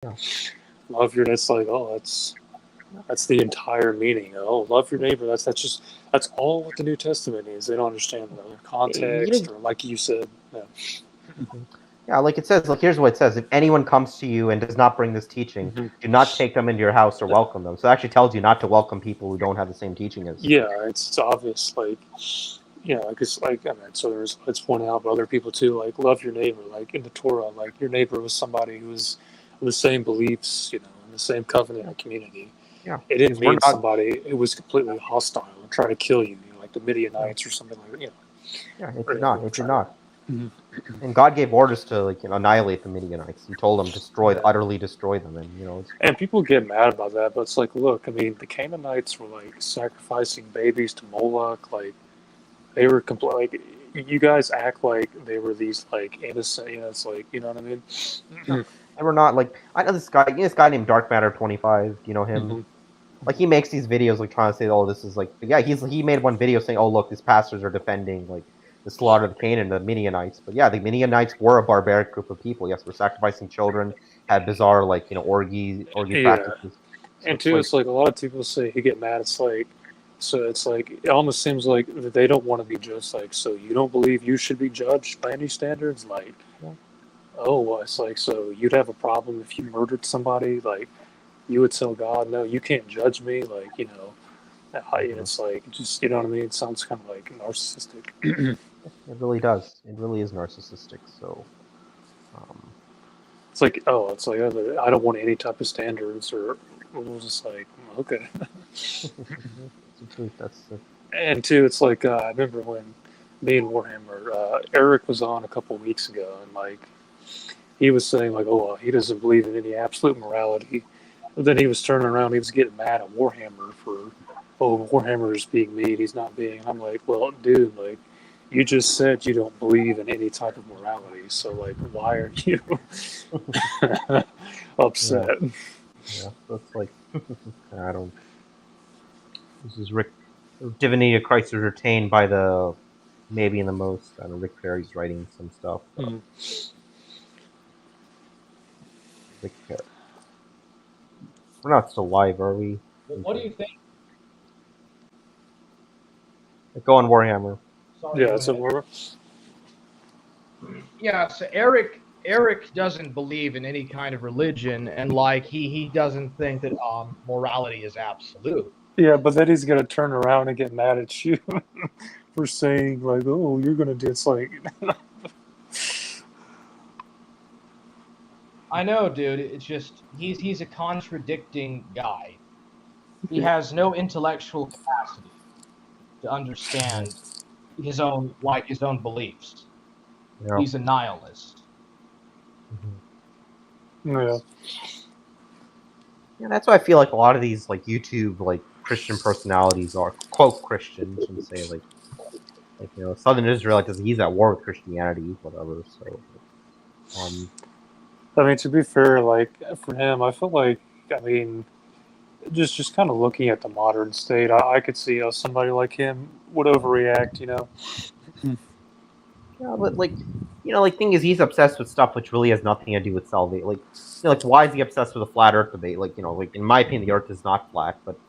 Yeah. Love your, that's like, oh, that's the entire meaning. Oh, love your neighbor. That's all what the New Testament is. They don't understand the context, or like you said. Yeah. Yeah, like it says, like here's what it says: if anyone comes to you and does not bring this teaching, do not take them into your house or welcome them. So it actually tells you not to welcome people who don't have the same teaching as. Yeah, it's obvious. Like, yeah, like I mean, so let's point out, but other people too. Like, love your neighbor. Like in the Torah, like your neighbor was somebody who was of the same beliefs, in the same covenant or community. Yeah, It didn't we're mean not. somebody who was completely hostile and trying to kill you, like the Midianites or something like that. Yeah, it Or did they not. were It did trying to. not. And God gave orders to annihilate the Midianites. He told them utterly destroy them, and it's. And people get mad about that, but it's like, look, I mean, the Canaanites were like sacrificing babies to Moloch. Like they were like you guys act like they were these like innocent. It's like, you know what I mean? No, and we're not like I know this guy. This guy named Dark Matter 25. Do you know him? Mm-hmm. Like he makes these videos like trying to say, oh, this is like, yeah, he made one video saying, oh, look, these pastors are defending like the slaughter of Canaan, the Midianites. But yeah, the Midianites were a barbaric group of people. Yes, we're sacrificing children, had bizarre like orgy Yeah, practices. So and it's two, like, it's like a lot of people say he get mad. It's like, so it's like it almost seems like that they don't want to be judged. Like, so you don't believe you should be judged by any standards? Like, yeah, oh, well, it's like, so you'd have a problem if you murdered somebody? Like, you would tell God, no, you can't judge me. Like, it's like just, you know what I mean? It sounds kind of like narcissistic. it really does. It really is narcissistic. So, um, It's like, oh, it's like I don't want any type of standards, or it was just like, okay. it's the truth. That's the. And two, it's like I remember when me and Warhammer, Eric was on a couple weeks ago, and like he was saying like, oh, he doesn't believe in any absolute morality. But then he was turning around, he was getting mad at Warhammer for, oh, Warhammer is being mean, he's not being. And I'm like, well, dude, like you just said you don't believe in any type of morality, so like, why are you Yeah, upset? yeah. That's like, I don't. This is Rick. Divinity of Christ was retained by the maybe in the most. I don't know. Rick Perry's writing some stuff. Mm. Rick Perry. We're not still live, are we? What do you think? Go on, Warhammer. Sorry, Yeah, go so ahead. we're Yeah, so Eric doesn't believe in any kind of religion, and like he doesn't think that morality is absolute. yeah, but then he's gonna turn around and get mad at you for saying like, "Oh, you're gonna do." It's like, I know, dude. It's just he's a contradicting guy. He has no intellectual capacity to understand his own beliefs. Yeah. He's a nihilist. yeah, Yeah, that's why I feel like a lot of these like YouTube like Christian personalities are quote Christians and say like Southern Israel because he's at war with Christianity, whatever. So, um, I mean, to be fair, like for him, I feel like, I mean, just kind of looking at the modern state, I could see how somebody like him would overreact. yeah, but like thing is he's obsessed with stuff which really has nothing to do with salvation. Like why is he obsessed with a flat Earth debate? Like in my opinion, the Earth is not flat, but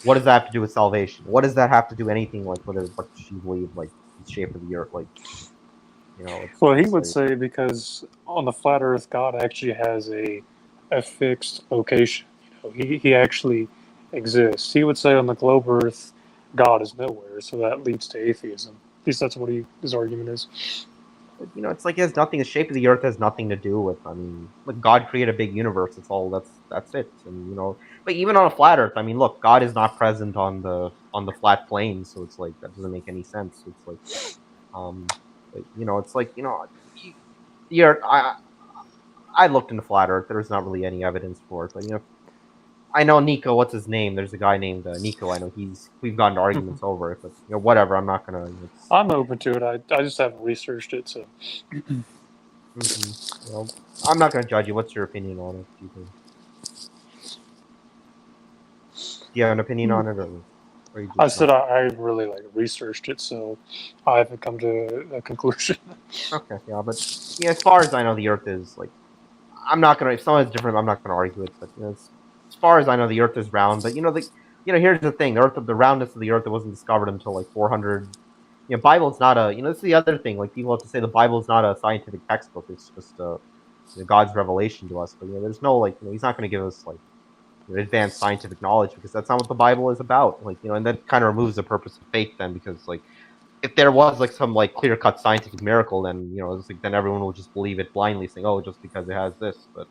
what does that have to do with salvation? What does that have to do anything like with what she believed like the shape of the Earth? Like Well, he it's would like, say because on the flat Earth, God actually has a fixed location. He actually exists. He would say on the globe Earth, God is nowhere, so that leads to atheism. At least that's what his argument is. it's like it has nothing. The shape of the Earth has nothing to do with. I mean, like God created a big universe. It's all that's it. And but even on a flat Earth, I mean, look, God is not present on the flat plane, so it's like that doesn't make any sense. So it's like, but, it's like the Earth. I looked into flat Earth. There's not really any evidence for it, but I know Nico. What's his name? There's a guy named Nico. I know we've gotten to arguments over it, but whatever. I'm not gonna. I'm open to it. I just haven't researched it, so. I'm not gonna judge you. What's your opinion on it? Do you have an opinion on it, or you just I said I really researched it, so I haven't come to a conclusion. Okay, yeah, but as far as I know, the Earth is like I'm not gonna. If someone's different, I'm not gonna argue it. But as far as I know, the Earth is round. But here's the thing: the roundness of the Earth, it wasn't discovered until like 400. Bible's not a. This is the other thing. Like people have to say the Bible's not a scientific textbook. It's just God's revelation to us. But there's no He's not going to give us like advanced scientific knowledge because that's not what the Bible is about. And that kind of removes the purpose of faith then because if there was like some like clear cut scientific miracle, then it's like then everyone will just believe it blindly, saying, "Oh, just because it has this." But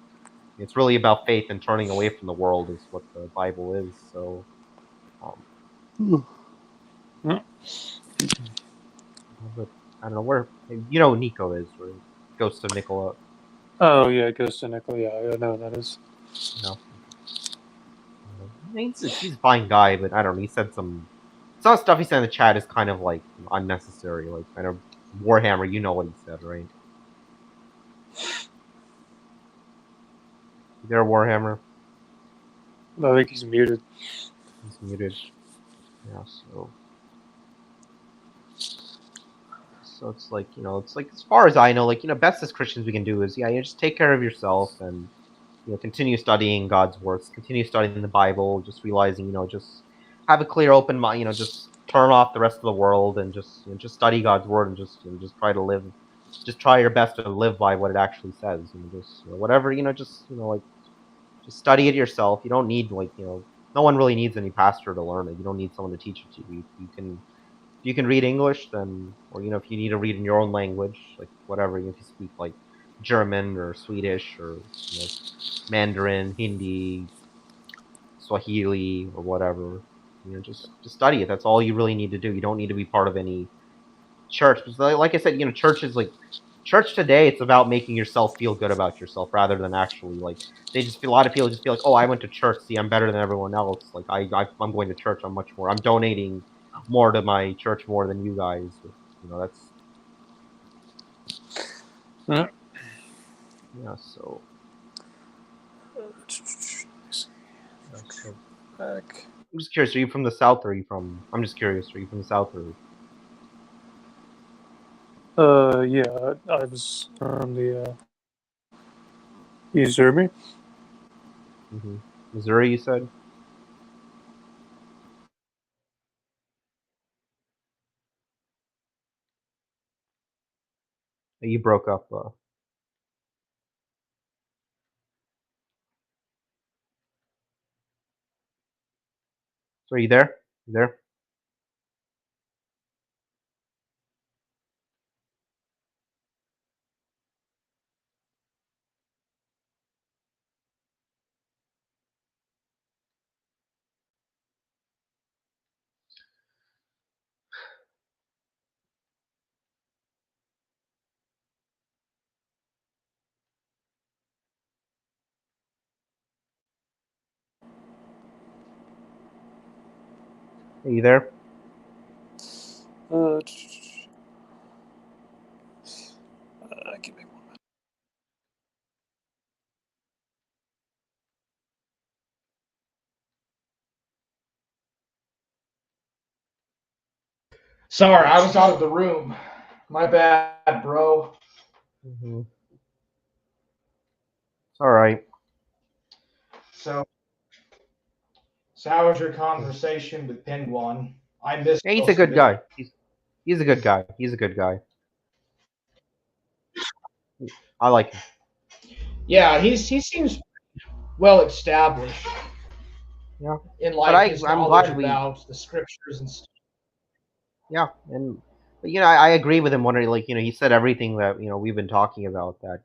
it's really about faith and turning away from the world is what the Bible is. So, but I don't know where Nico is, or Ghost of Nicola. Oh yeah, Ghost of Nicola. Yeah, I know what that is. No, he's a fine guy, but I don't know. He said some stuff he said in the chat is kind of like unnecessary, like kind of Warhammer. You know what he said, right? Is there a Warhammer? I think he's muted. He's muted. Yeah, so it's like it's like as far as I know, best as Christians we can do is just take care of yourself and continue studying God's words, continue studying the Bible, just realizing just have a clear, open mind, just turn off the rest of the world and just just study God's word and just just try to live, just try your best to live by what it actually says, just whatever just study it yourself. You don't need no one really needs any pastor to learn it. You don't need someone to teach it to you. You can read English, then, or if you need to read in your own language, like whatever, if you speak like German or Swedish or Mandarin, Hindi, Swahili, or whatever, just study it. That's all you really need to do. You don't need to be part of any church. Because like I said, church today, it's about making yourself feel good about yourself rather than actually a lot of people just feel like, oh, I went to church, see, I'm better than everyone else. Like I'm going to church, I'm donating more to my church more than you guys. That's yeah. So Back. I'm just curious. Are you from the South? Or are you from? I'm just curious. Are you from the South or? Yeah, I was from the. You hear me? Missouri, you said? You broke up. So are you there? You there? Are you there? Give me one. Sorry, I was out of the room. My bad, bro. It's all right. So how was your conversation with Penguin? I missed Yeah, he's a most of good it. guy. He's a good guy. He's a good guy. I like him. Yeah, he seems well established Yeah, in but like his I'm knowledge glad we. about the scriptures and stuff. Yeah, and but, I agree with him. Wondering he said everything that we've been talking about. That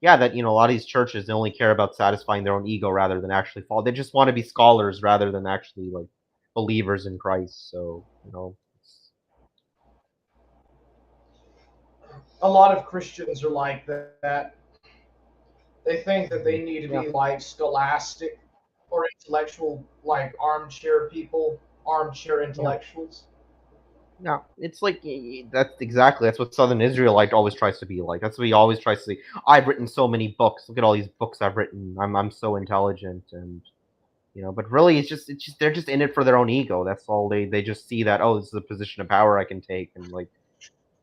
yeah, that a lot of these churches, they only care about satisfying their own ego rather than actually fall. They just want to be scholars rather than actually believers in Christ. So A lot of Christians are like that. They think that they need to yeah. be like scholastic or intellectual, like armchair people, armchair Yeah. intellectuals. Yeah, it's like that's what Southern Israelite always tries to be like. That's what he always tries to say. I've written so many books. Look at all these books I've written. I'm so intelligent, and but really it's just they're just in it for their own ego. That's all. They just see that, oh, this is a position of power I can take, and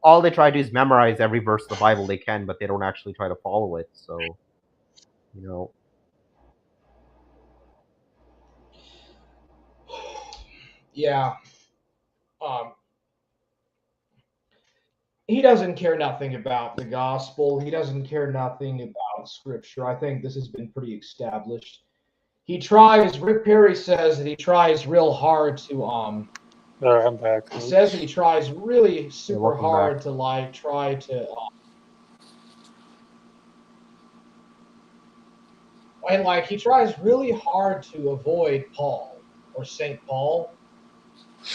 all they try to do is memorize every verse of the Bible they can, but they don't actually try to follow it. So You know, Yeah. Um, he doesn't care nothing about the gospel. He doesn't care nothing about scripture. I think this has been pretty established. He tries. Rick Perry says that he tries real hard to All right, I'm back. He says that he tries really yeah, super welcome back. hard to like try to and like he tries really hard to avoid Paul or Saint Paul.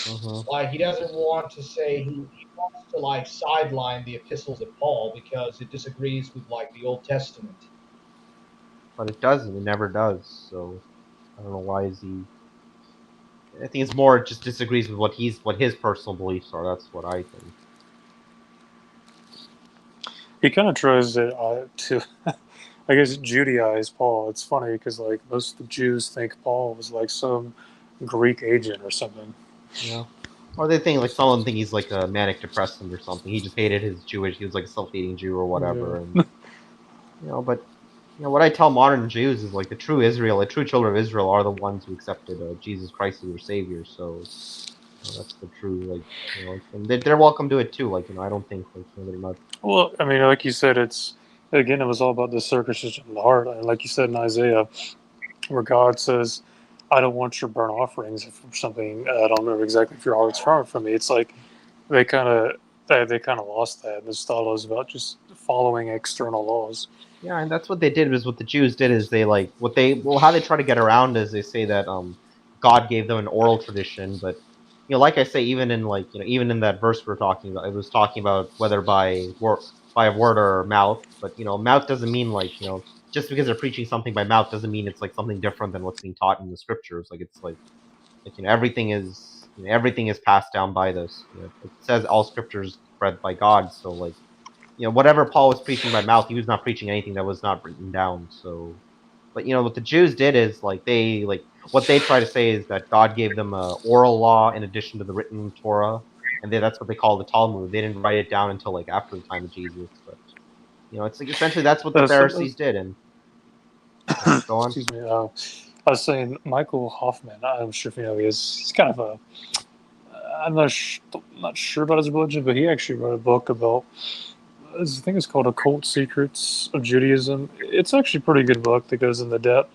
Hmm. Like he doesn't want to say he wants to like sideline the epistles of Paul because it disagrees with like the Old Testament. But it doesn't. It never does. So I don't know why is he. I think it's more it just disagrees with what his personal beliefs are. That's what I think. He kind of tries to I guess, Judaize Paul. It's funny because like most of the Jews think Paul was like some Greek agent or something. Yeah. Or they think like some of them think he's like a manic depressant or something. He just hated his Jewish. He was like a self-hating Jew or whatever. And Yeah. but what I tell modern Jews is like the true Israel, the true children of Israel, are the ones who accepted Jesus Christ as their savior. So that's the true and they're welcome to it too. Like I don't think they're not. Well, I mean, like you said, it's again, it was all about the circumcision of the heart, and like you said in Isaiah, where God says, "I don't want your burnt offerings," or something. I don't remember exactly if your heart's far from me. It's like they kind of they kind of lost that. This thought was about just following external laws. Yeah, and that's what they did. Was what the Jews did is they like what they how they try to get around is they say that God gave them an oral tradition, but like I say, even in even in that verse we're talking about, it was talking about whether by a word or mouth, but mouth doesn't mean just because they're preaching something by mouth doesn't mean it's like something different than what's being taught in the scriptures. Like it's like everything is passed down by this. It says all scriptures read by God, so like whatever Paul was preaching by mouth, he was not preaching anything that was not written down. So, but what the Jews did is what they try to say is that God gave them a oral law in addition to the written Torah, and that's what they call the Talmud. They didn't write it down until like after the time of Jesus, but it's like essentially that's what the So, Pharisees did. And go on. excuse me. I was saying Michael Hoffman. I'm sure if you know he is. He's kind of a. I'm not sure about his religion, but he actually wrote a book about. I think it's called "Occult Secrets of Judaism." It's actually a pretty good book that goes into depth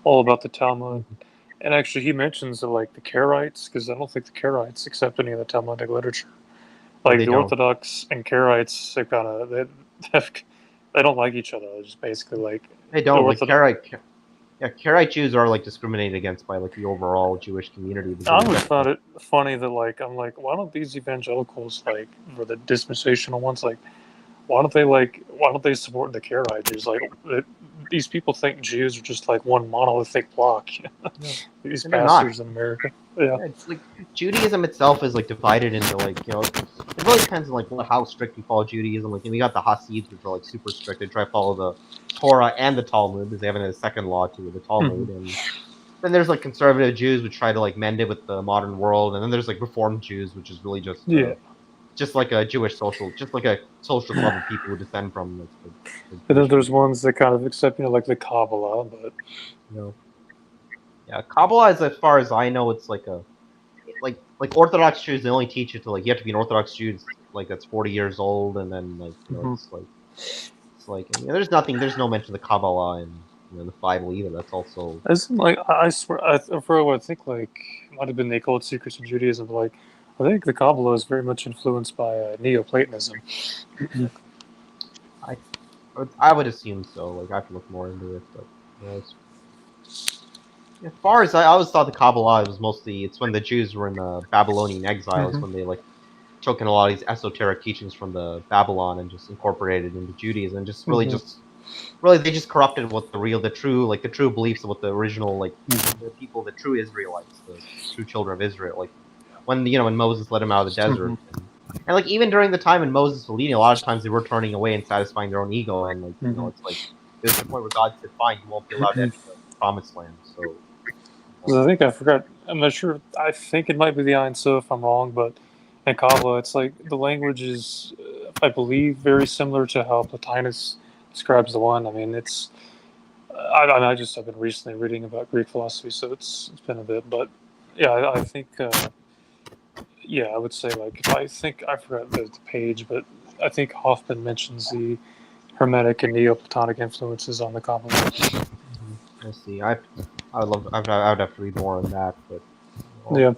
all about the Talmud. Mhm. And actually, he mentions like the Karaites, because I don't think the Karaites accept any of the Talmudic literature. No, Like they the don't. Orthodox and Karaites, have, they don't like each other. They're just basically like They the don't like Orthodox. Karaite Jews are like discriminated against by like the overall Jewish community because I they always reject found it funny that like I'm like, why don't these evangelicals like, or the dispensational ones, like, why don't they support the Karaites? Jews? Like these people think Jews are just like one monolithic block. no, These and they're not. pastors in America. Yeah. Yeah, it's like Judaism itself is like divided into it really depends on like how strict you follow Judaism. Like we got the Hasids, which are like super strict. They try to follow the Torah and the Talmud because they have a second law to the Hmm. Talmud. And then there's like conservative Jews which try to like mend it with the modern world. And then there's like Reformed Jews, which is really Yeah. just like a Jewish just like a social club of people who descend from like the And then Jewish there's people. ones that kind of accept, like the Kabbalah, but You know, yeah, Kabbalah is as far as I know, it's like a Orthodox Jews, they only teach it to like you have to be an Orthodox Jew like that's 40 years old, and then mhm. it's like and, there's no mention of the Kabbalah in the Bible either. That's also Isn't like I swear for a while, I think like it might have been the occult secrets of Judaism, but like I think the Kabbalah is very much influenced by Neoplatonism. I I would assume so. Like I have to look more into it, but as far as I always thought the Kabbalah was mostly it's when the Jews were in the Babylonian exiles Hmm. when they like took in a lot of these esoteric teachings from the Babylon and just incorporated it into Judaism and just Hmm. really they just corrupted what the true beliefs of what the original Hmm. the people, the true Israelites, the true children of Israel, like when when Moses led them out of the Hmm. desert, and like even during the time when Moses was leading, a lot of times they were turning away and satisfying their own ego, and Hmm. it's like there's the point where God said, "Fine, you won't be allowed to enter the promised land." So, I think I forgot. I'm not sure. I think it might be the Ein Sof if I'm wrong, but in Kabbalah, it's like the language is, I believe, very similar to how Plotinus describes the one. I mean, it's I've been recently reading about Greek philosophy, so it's been a bit, but yeah, I think yeah, I would say like if I think I forgot the page, but I think Hoffman mentions the Hermetic and Neoplatonic influences on the common law. I see. I would love. I would have to read more on that, but Yeah.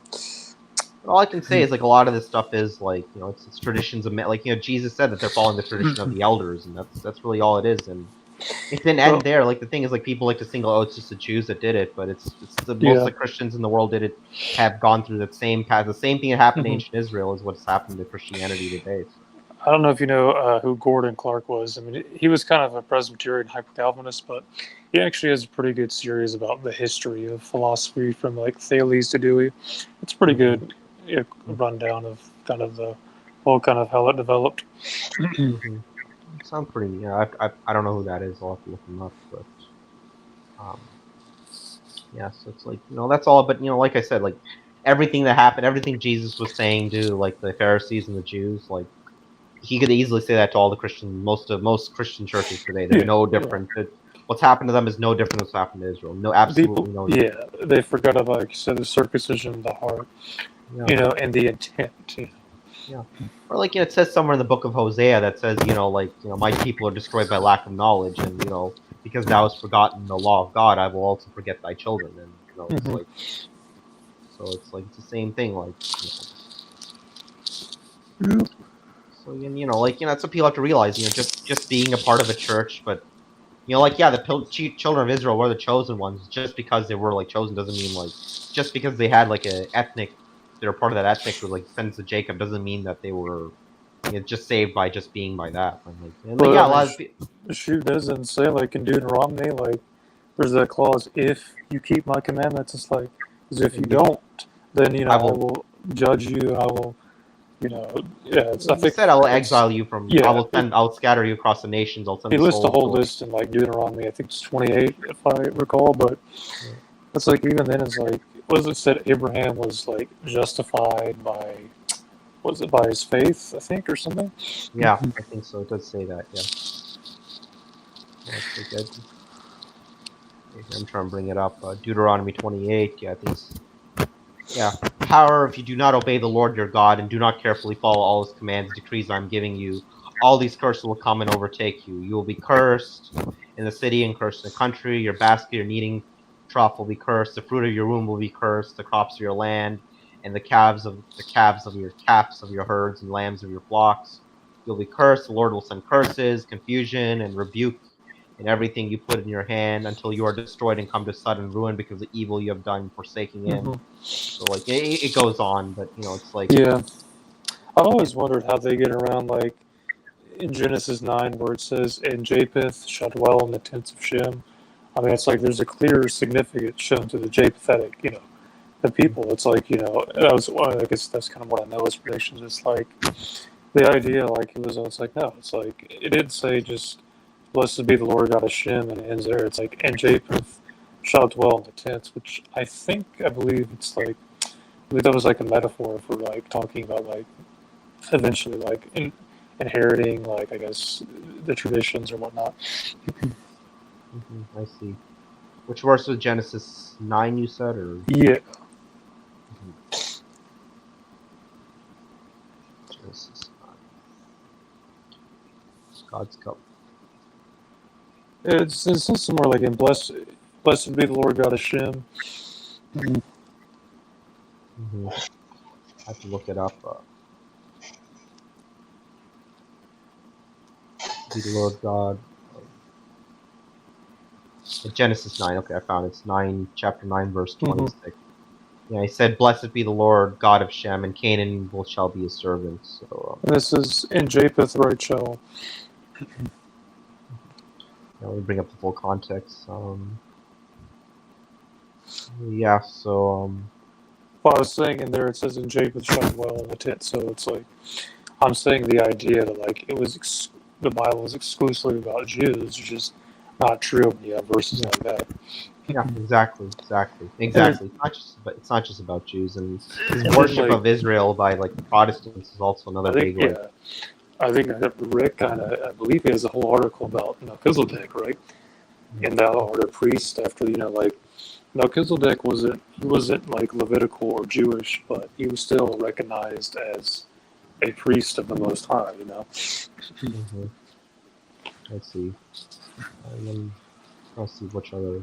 all I can say is like a lot of this stuff is like it's traditions of like Jesus said that they're following the tradition of the elders, and that's really all it is. And it didn't end there. Like the thing is like people like to single out it's just the Jews that did it, but it's most of the Christians in the world did it have gone through that same path. The same thing that happened to ancient Israel is what's happened to Christianity today. So. I don't know if you know who Gordon Clark was. I mean, he was kind of a Presbyterian hyper-Calvinist, but he actually has a pretty good series about the history of philosophy from like Thales to Dewey. It's pretty good rundown of kind of the whole kind of how it developed. Sounds pretty. Yeah, I don't know who that is. I'll have to look him up. But yeah, so it's like that's all. But like I said, like everything that happened, everything Jesus was saying to like the Pharisees and the Jews, like. He could easily say that to all the Christian, most Christian churches today. They're no different. What's happened to them is no different than what's happened to Israel. No, absolutely no. Yeah, they forgot about, like you said, the circumcision of the heart, and the intent. Yeah, or like it says somewhere in the book of Hosea that says my people are destroyed by lack of knowledge, and because thou hast forgotten the law of God, I will also forget thy children, and it's like it's like it's the same thing, like. So that's what people have to realize. Just being a part of a church, but the children of Israel were the chosen ones. Just because they were like chosen doesn't mean like just because they had like a ethnic, they're part of that ethnic with like descendants of Jacob doesn't mean that they were just saved by just being by that. A lot of people. Shoot doesn't say like in Deuteronomy like there's that clause if you keep my commandments. It's like as if you don't, then I will judge you. I will. I think said I will exile you from. Yeah, I'll scatter you across the nations. I'll send. He lists a whole list in like Deuteronomy. I think it's 28, if I recall. But it's like even then, it's like what does it said? Abraham was like justified by, by his faith? I think or something. Yeah, I think so. It does say that. Yeah. That's pretty good. I'm trying to bring it up. Deuteronomy 28. Yeah, I think. Yeah. However, if you do not obey the Lord your God and do not carefully follow all his commands and decrees I am giving you, all these curses will come and overtake you. You will be cursed in the city and cursed in the country. Your basket, your kneading trough will be cursed. The fruit of your womb will be cursed. The crops of your land and the calves of your herds and lambs of your flocks. You'll be cursed. The Lord will send curses, confusion, and rebuke in everything you put in your hand until you are destroyed and come to sudden ruin because of the evil you have done forsaking him. So like it goes on, but it's like I've always wondered how they get around like in Genesis 9 where it says and Japheth shall dwell in the tents of Shem. I mean it's like there's a clear significance shown to the Japhetic, the people. It's like I guess that's kind of what I know as predictions. It's like the idea like it's like no, it's like it didn't say just blessed be the Lord God of Shem, and it ends there. It's like, and Japheth shall dwell in the tents, which I believe it's like, that was like a metaphor for like talking about like eventually like inheriting like I guess the traditions or whatnot. I see. Which verse was Genesis 9 you said, or? Yeah. Genesis 9. God's cup. It's somewhere like in blessed be the Lord God of Shem. I have to look it up. Be the Lord God. Genesis 9. Okay, I found it. It's chapter 9, verse 26. Yeah, he said, "Blessed be the Lord God of Shem, and Canaan shall be his servant." So and this is in Japheth, right? Shall. Let me bring up the full context. Yeah, so Well, I was saying in there it says in Japheth shall dwell in the tent, so it's like I'm saying the idea that like it was the Bible was exclusively about Jews, which is not true when you have verses like that. Yeah, exactly. It's not just about Jews, and his worship of Israel by like Protestants is also another big one. I think Rick I believe he has a whole article about Melchizedek, right? in that order priest after, like Melchizedek wasn't like Levitical or Jewish, but he was still recognized as a priest of the Most High, Mm-hmm. Let's see. I'll see which other.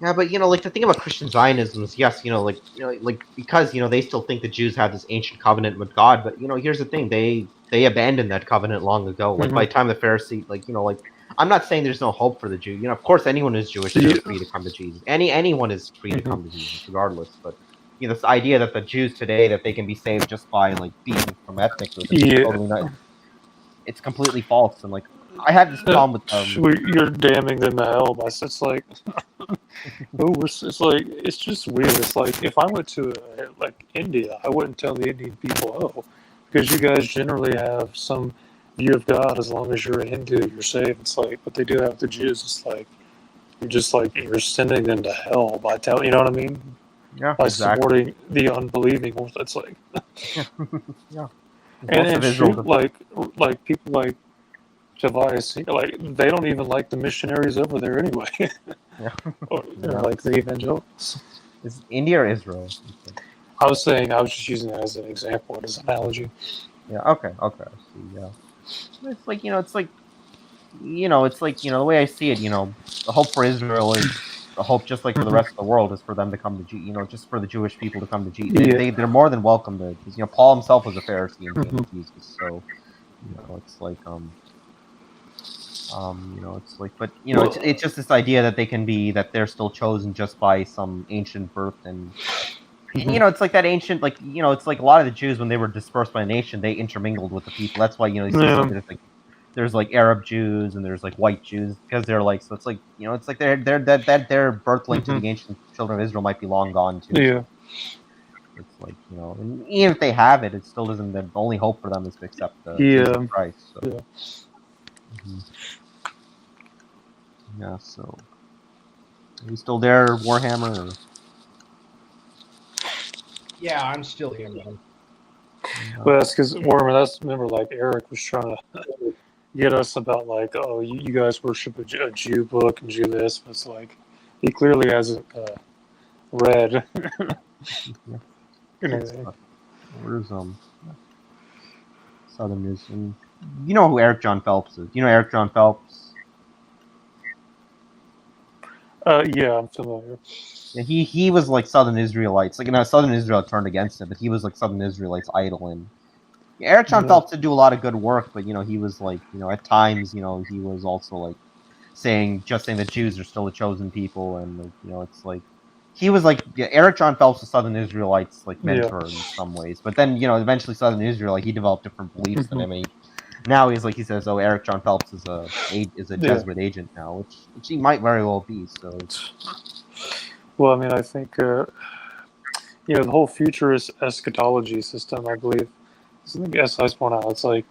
Yeah, but like the thing about Christian Zionism is, yes, like because they still think the Jews have this ancient covenant with God, but here's the thing: they abandoned that covenant long ago. Like by the time of the Pharisee, like I'm not saying there's no hope for the Jew. Of course, anyone who's Jewish, they're free to come to Jesus. Anyone is free to come to Jesus, regardless. But this idea that the Jews today that they can be saved just by like being from ethnic group, it's Yeah. totally not. It's completely false, and like I had this problem with You're damning them to hell by it's like, it's like it's just weird. It's like if I went to like India, I wouldn't tell the Indian people, oh, because you guys generally have some view of God. As long as you're a Hindu, you're saved. It's like, but they do have the Jews. It's like you're sending them to hell by telling. You know what I mean? yeah, By exactly. supporting the unbelieving. It's like, Yeah. and shoot, like people like Tobias, like they don't even like the missionaries over there anyway. Yeah. Or like the evangelicals. Is India or Israel? I was just using that as an example, as an analogy. Yeah. Okay. I see. Yeah. It's like the way I see it. The hope for Israel is the hope, just like for the rest of the world, is for them to come to Jesus. Just for the Jewish people to come to Jesus. They're more than welcome to, because Paul himself was a Pharisee and came to Jesus. So it's like it's like, but it's just this idea that they're still chosen just by some ancient birth, and it's like that ancient, like it's like a lot of the Jews when they were dispersed by a nation, they intermingled with the people. That's why you see there's like Arab Jews and there's like white Jews, because they're like, so it's like it's like their birth link to the ancient children of Israel might be long gone too. Yeah. So it's like and even if they have it, it still doesn't. The only hope for them is to accept Jesus Christ. So. Yeah. Yeah, so are you still there, Warhammer? Or? Yeah, I'm still here, man. Well, that's because remember, like Eric was trying to get us about like, oh, you guys worship a Jew book and Jew this, but it's like he clearly hasn't read. Where's Southernism? You know who Eric John Phelps is? You know Eric John Phelps? Yeah, I'm familiar. Yeah, he was like Southern Israelites. Like, Southern Israel turned against him, but he was like Southern Israelites' idol. And Eric John Phelps did do a lot of good work, but he was like, at times, he was also like saying that Jews are still a chosen people, and like, it's like he was like Eric John Phelps was Southern Israelites like mentor in some ways, but then eventually Southern Israel, like, he developed different beliefs than him. And now he says, oh, Eric John Phelps is a Jesuit agent now, which he might very well be. So. Well, I mean, I think the whole futurist eschatology system, I believe, I think SI's point out, it's like,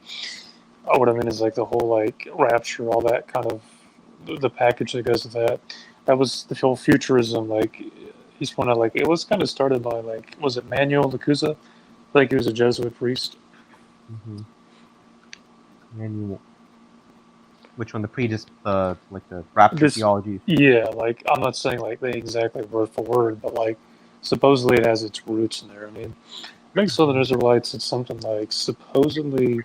what I mean is like the whole like rapture, all that kind of the package that goes with that. That was the whole futurism. Like he's pointed out, like it was kind of started by like, was it Manuel Lacuza? Like he was a Jesuit priest. Mm-hmm. Manuel. Which one? Like the rapture theology? Yeah, like I'm not saying like they exactly word for word, but like supposedly it has its roots in there. I mean, I think Southern Israelites, it's something like supposedly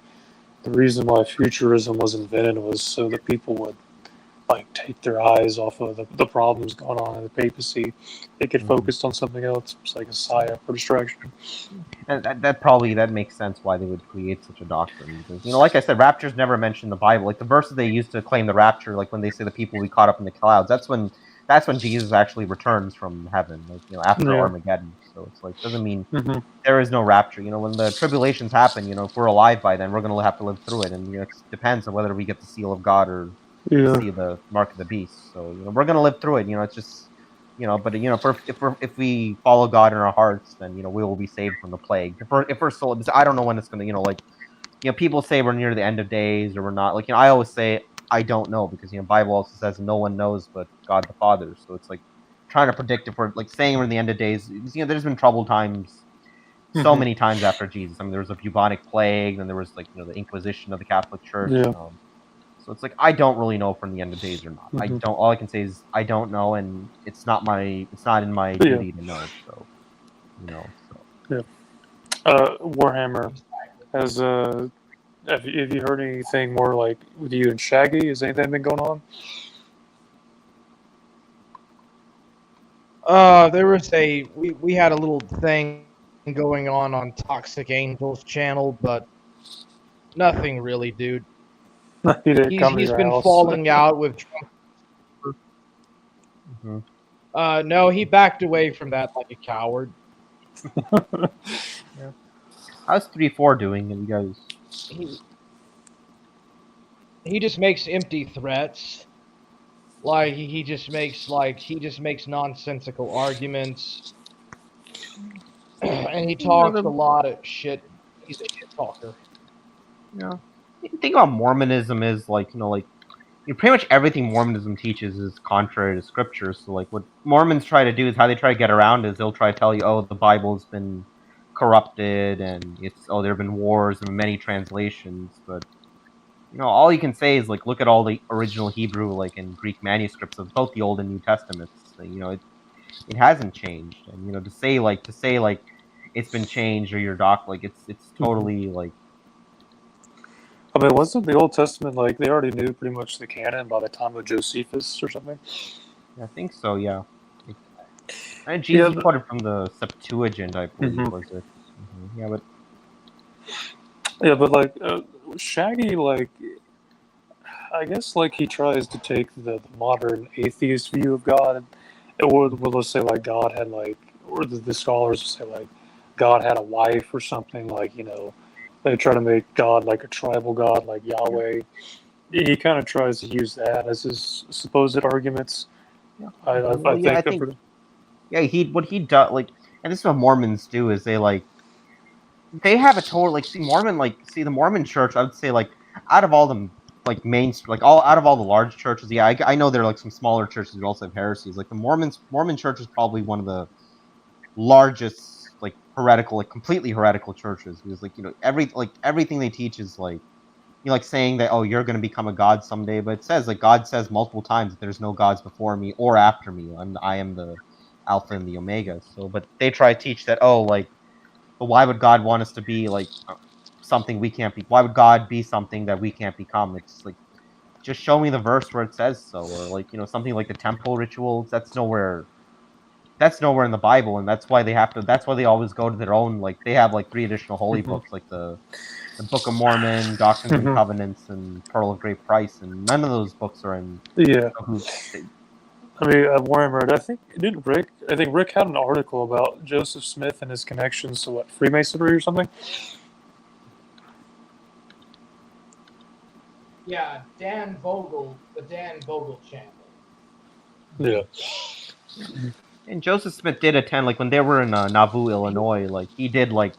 the reason why futurism was invented was so that people would like take their eyes off of the problems going on in the papacy. They could focus on something else. It's like a psyop or distraction. And that makes sense why they would create such a doctrine, because like I said, rapture's never mentioned in the Bible. Like the verses they used to claim the rapture, like when they say the people will be caught up in the clouds, that's when Jesus actually returns from heaven, like after Armageddon. So it's like, doesn't mean there is no rapture. When the tribulations happen, if we're alive by then, we're gonna have to live through it, and it depends on whether we get the seal of God or see the mark of the beast. So we're gonna live through it. It's just but if we follow God in our hearts, then we will be saved from the plague. If we're still, I don't know when it's gonna people say we're near the end of days or we're not. Like I always say I don't know, because Bible also says no one knows but God the Father. So it's like trying to predict if we're like saying we're in the end of days. There's been troubled times so many times after Jesus. I mean, there was a bubonic plague, and there was like the Inquisition of the Catholic Church. So it's like I don't really know if we're in the end of days or not. I Mhm. don't. All I can say is I don't know, and it's not in my Yeah. duty to know. So so Warhammer has have you heard anything more like with you and Shaggy? Has anything been going on? There was we had a little thing going on Toxic Angels channel, but nothing really, dude. He didn't come to He's your been house. falling out with hmm no, he backed away from that like a coward. yeah. How's 3-4 doing? And you guys? He he just makes empty threats. Like he just makes nonsensical arguments, and he talks a lot of shit. He's a shit talker. Yeah. The thing about Mormonism is like pretty much everything Mormonism teaches is contrary to scripture. So like what Mormons try to do is how they try to get around is they'll try to tell you, oh, the Bible's been corrupted and there have been wars and many translations, but all you can say is like look at all the original Hebrew like and Greek manuscripts of both the Old and New Testaments. It hasn't changed, and to say it's been changed or your doc like it's totally like I mean, wasn't the Old Testament like they already knew pretty much the canon by the time of Josephus or something? I think so, yeah. And Yeah. Jesus quoted from the Septuagint, I believe, Mhm. was it? Yeah, but Yeah, but like Shaggy, like I guess like he tries to take the modern atheist view of God, or will say like God had like, or the scholars will say like God had a wife or something like they try to make God like a tribal God like Yahweh. He kind of tries to use that as his supposed arguments. yeah. I Well, yeah, I think they're think pretty. what he does like, and this is what Mormons do is they have a total the Mormon Church. I would say like out of all the like main like all out of all the large churches, yeah, I know there are like some smaller churches who also have heresies. Like the Mormon Church is probably one of the largest like heretical, like completely heretical churches because everything they teach is like like saying that, oh, you're going to become a god someday, but it says like God says multiple times that there's no gods before me or after me. I am the Alpha and the Omega. So, but they try to teach that, oh, like, but why would God want us to be like something we can't be? Why would God be something that we can't become? It's like just show me the verse where it says so, or like something like the temple rituals. That's nowhere in the Bible, and that's why they have to. That's why they always go to their own. Like they have like 3 additional holy Mhm. books, like the Book of Mormon, Doctrines and Mhm. Covenants, and Pearl of Great Price, and none of those books are in. Yeah. Who, I mean, Warhammer. I think Rick had an article about Joseph Smith and his connections to what Freemasonry or something. Yeah, Dan Vogel, the Dan Vogel channel. Yeah. and Joseph Smith did attend like when they were in Nauvoo, Illinois. Like he did like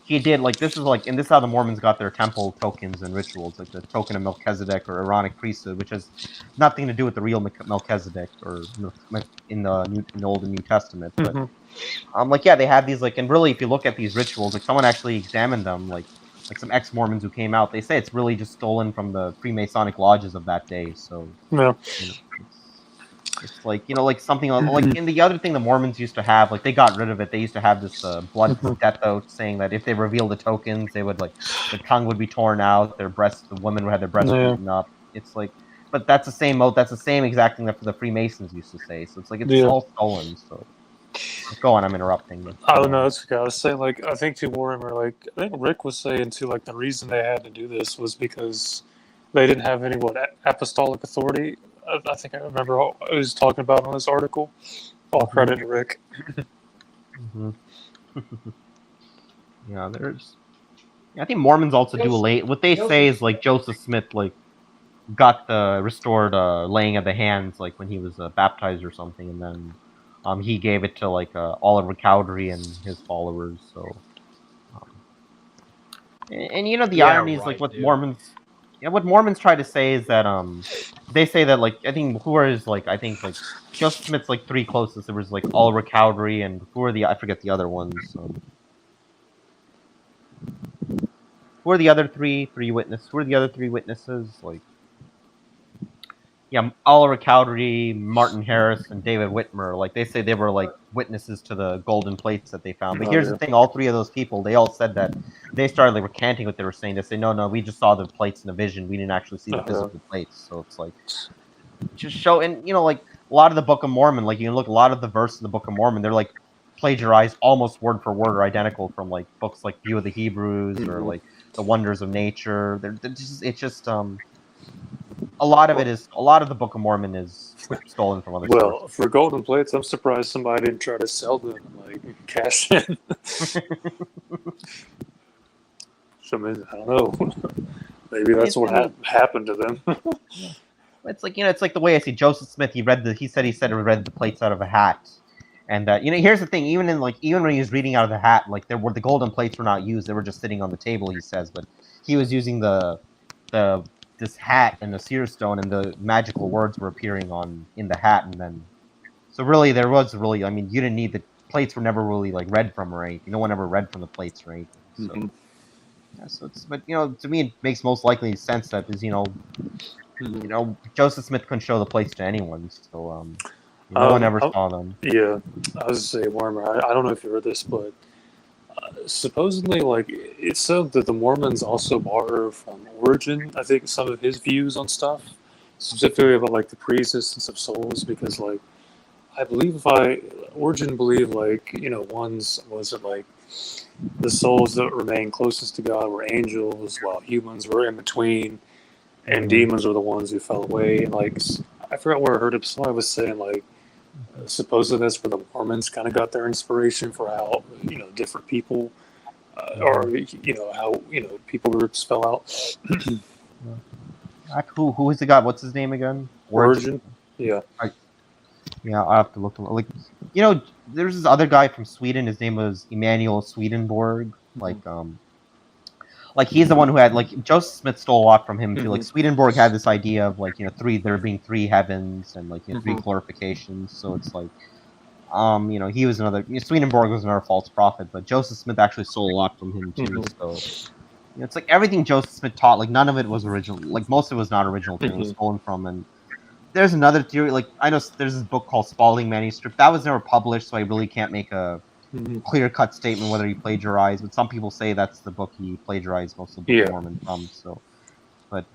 this is like and this is how the Mormons got their temple tokens and rituals, like the token of Melchizedek or Aaronic priesthood, which has nothing to do with the real Melchizedek or in the Old and New Testament, but Hmm. like yeah, they have these like, and really, if you look at these rituals, like someone actually examined them, like some ex-Mormons who came out, they say it's really just stolen from the Freemasonic lodges of that day. So Yeah. it's like like something like in the other thing the Mormons used to have, like they got rid of it. They used to have this this Hmm. death oath saying that if they reveal the tokens, they would like their tongue would be torn out, the women would have their breasts Yeah. beaten up. It's like, but that's the same oath. That's the same exact thing that the Freemasons used to say. So it's like it's Yeah. all stolen. So go on, I'm interrupting. But, I don't know. It's okay. I was saying like I think to Warhammer, like I think Rick was saying too, like the reason they had to do this was because they didn't have any apostolic authority. I think I remember I was talking about on this article. All credit to Rick. Mm-hmm. Yeah, there's. I think Mormons also do a lay. What they say is like Joseph Smith like got the restored laying of the hands like when he was baptized or something, and then he gave it to like Oliver Cowdery and his followers. So um, and the Yeah, irony is like right, dude. what Mormons try to say is that they say that like I think who are his like I think like Joseph Smith's like 3 closest. There was like Oliver Cowdery and who are the I forget the other ones. Who are the other three witnesses? Who are the other 3 witnesses? Like Yeah, Oliver Cowdery, Martin Harris, and David Whitmer, like they say they were like witnesses to the golden plates that they found. But Oh, here's yeah. the thing: all three of those people, they all said that they started like recanting what they were saying. They say, no, we just saw the plates in a vision. We didn't actually see the physical plates. So it's like just show, and like a lot of the Book of Mormon, like you can look a lot of the verses in the Book of Mormon, they're like plagiarized almost word for word or identical from like books like View of the Hebrews or like the Wonders of Nature. It's just a lot of the Book of Mormon is stolen from other sources. Well, for golden plates, I'm surprised somebody didn't try to sell them and like cash in. So, I mean, I don't know. Maybe that's what happened to them. It's like it's like the way I see Joseph Smith. He said he read the plates out of a hat, and that here's the thing. Even when he was reading out of the hat, like the golden plates were not used. They were just sitting on the table. He says, but he was using this hat and the seer stone, and the magical words were appearing in the hat, and then so really there was really. I mean, you didn't need the plates were never really like read from or anything. No one ever read from the plates or anything. So. Yeah, so it's but to me it makes most likely sense that is Joseph Smith couldn't show the plates to anyone, so no one ever saw them. Yeah, I was gonna say, Warmer. I don't know if you heard this, but supposedly, like it's said that the Mormons also borrow from Origen. I think some of his views on stuff, specifically about like the pre-existence of souls, because like I believe Origen believed like ones was it like the souls that remain closest to God were angels, while humans were in between, and demons were the ones who fell away. And like I forgot where I heard it. Somebody was saying like supposedly that's where the Mormons kind of got their inspiration for how different people or how people groups fell out. Who is the guy? What's his name again? Origin. Yeah. Yeah, I have to look. Like, there's this other guy from Sweden. His name was Emanuel Swedenborg. Like he's the one who had Joseph Smith stole a lot from him too. Like Swedenborg had this idea of there being three heavens and three glorifications. So it's like, he was another. Swedenborg was another false prophet, but Joseph Smith actually stole a lot from him too. So. It's like everything Joseph Smith taught, like none of it was original. Like most of it was not original. It was stolen from. And there's another theory. Like I know there's this book called Spalding Manuscript that was never published, so I really can't make a clear-cut statement whether he plagiarized. But some people say that's the book he plagiarized most of the Book of Mormon from. So, but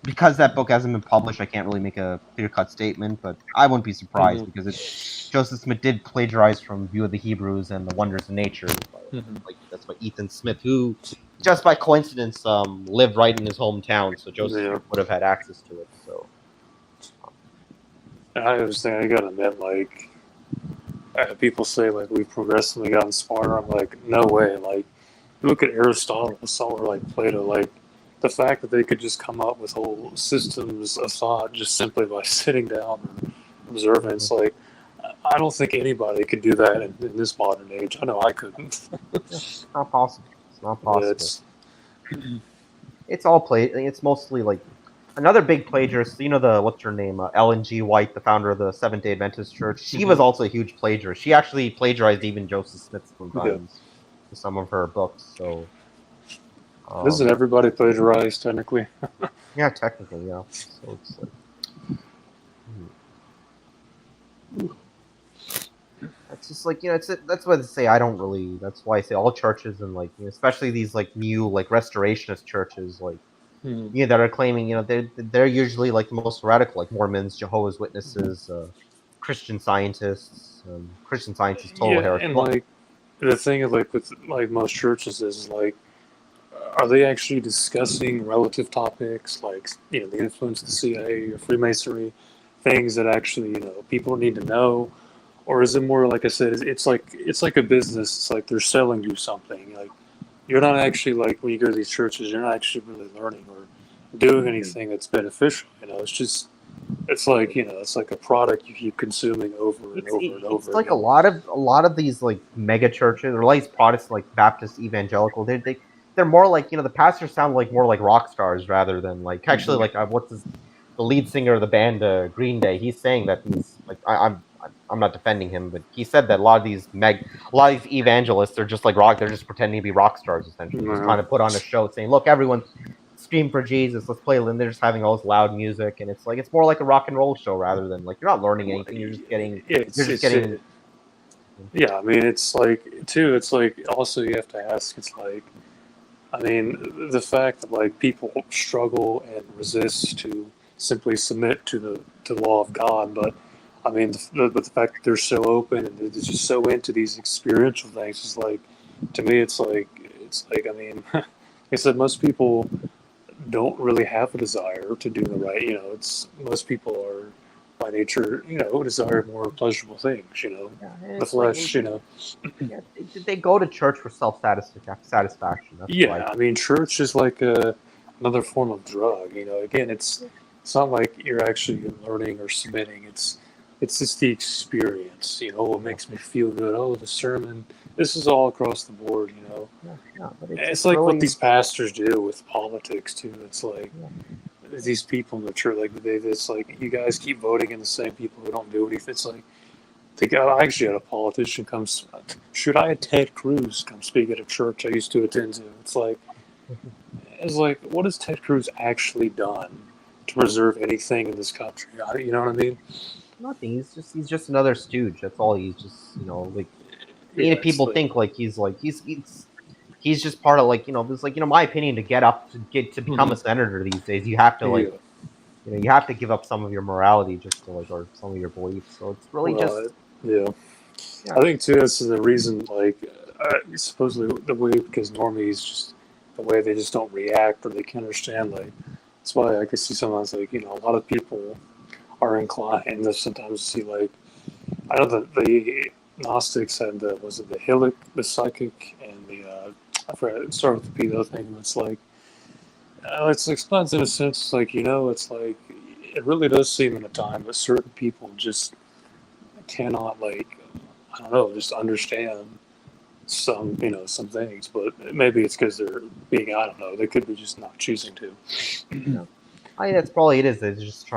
because that book hasn't been published, I can't really make a clear-cut statement. But I wouldn't be surprised because Joseph Smith did plagiarize from View of the Hebrews and the Wonders of Nature. Like that's by Ethan Smith, who just by coincidence lived right in his hometown, so Joseph Smith would have had access to it. So I understand. I gotta admit, like people say, like we've progressively gotten smarter. I'm like, no way. Like look at Aristotle, or like Plato. Like the fact that they could just come up with whole systems of thought just simply by sitting down and observing. It's like I don't think anybody could do that in this modern age. I know I couldn't. It's not possible. It's not possible. It's all played. It's mostly like another big plagiarist. What's her name? Ellen G. White, the founder of the Seventh-day Adventist Church. She was also a huge plagiarist. She actually plagiarized even Joseph Smith sometimes in some of her books. So isn't everybody plagiarized technically? Yeah, technically, yeah. So it's like. It's just like that's what I say. I don't really. That's why I say all churches and especially these new restorationist churches that are claiming they're usually the most radical Mormons, Jehovah's Witnesses, Christian Scientists. Christian Scientists total heresy. And the thing is with most churches is are they actually discussing relative topics the influence of the CIA or Freemasonry, things that actually people need to know? Or is it more like I said? It's like a business. It's like they're selling you something. You're not actually when you go to these churches, you're not actually really learning or doing anything that's beneficial. It's like it's like a product you keep consuming over and over and over. It's like again. a lot of these mega churches or these Protestant Baptist evangelical. They're more the pastors sound more like rock stars rather than actually what's the lead singer of the band Green Day. He's saying that he's I'm not defending him, but he said that a lot of these evangelists are just rock. They're just pretending to be rock stars, essentially, just trying to put on a show, saying, "Look, everyone, scream for Jesus, let's play, and they're just having all this loud music, and it's like it's more like a rock and roll show rather than like you're not learning anything. You're just getting. Yeah, I mean, it's like too. It's like also you have to ask. It's like, I mean, the fact that like people struggle and resist to simply submit to the law of God, but I mean, but the fact that they're so open and they're just so into these experiential things is like, to me, it's like I mean, like I said, most people don't really have a desire to do the right. You know, it's most people are by nature, you know, desire more pleasurable things. You know, Yeah, and the it's like flesh. You know, yeah, they go to church for self satisfaction. That's yeah. why. I mean, church is like another form of drug. You know, again, it's not like you're actually learning or submitting. It's just the experience. You know, what makes me feel good. Oh, the sermon. This is all across the board. You know, Yeah, but it's it's like what really these pastors do with politics too. It's like yeah. these people in the church, like it's like you guys keep voting in the same people who don't do anything. It's like I actually had a politician come. Should I had Ted Cruz come speak at a church I used to attend to? It's like what has Ted Cruz actually done to preserve anything in this country? You know what I mean? Nothing. He's just another stooge. That's all. He's just like Yeah, it's people like think like he's just part of like this like my opinion to get up to become a mhm. senator these days you have to like Yeah. you have to give up some of your morality just to like or some of your beliefs. So it's really just Well, yeah. yeah I think too that's the reason. Like supposedly the way because normies just the way they just don't react or they can't understand. Like that's why I can see sometimes like a lot of people are inclined to sometimes see like I know that the Gnostics had the was it the Hillic, the psychic, and the I forgot it started with the P. The other thing it's like it's explains in a sense like it's like it really does seem in a time that certain people just cannot like I don't know just understand some some things, but maybe it's because they're being I don't know they could be just not choosing to. yeah that's probably it is. They're just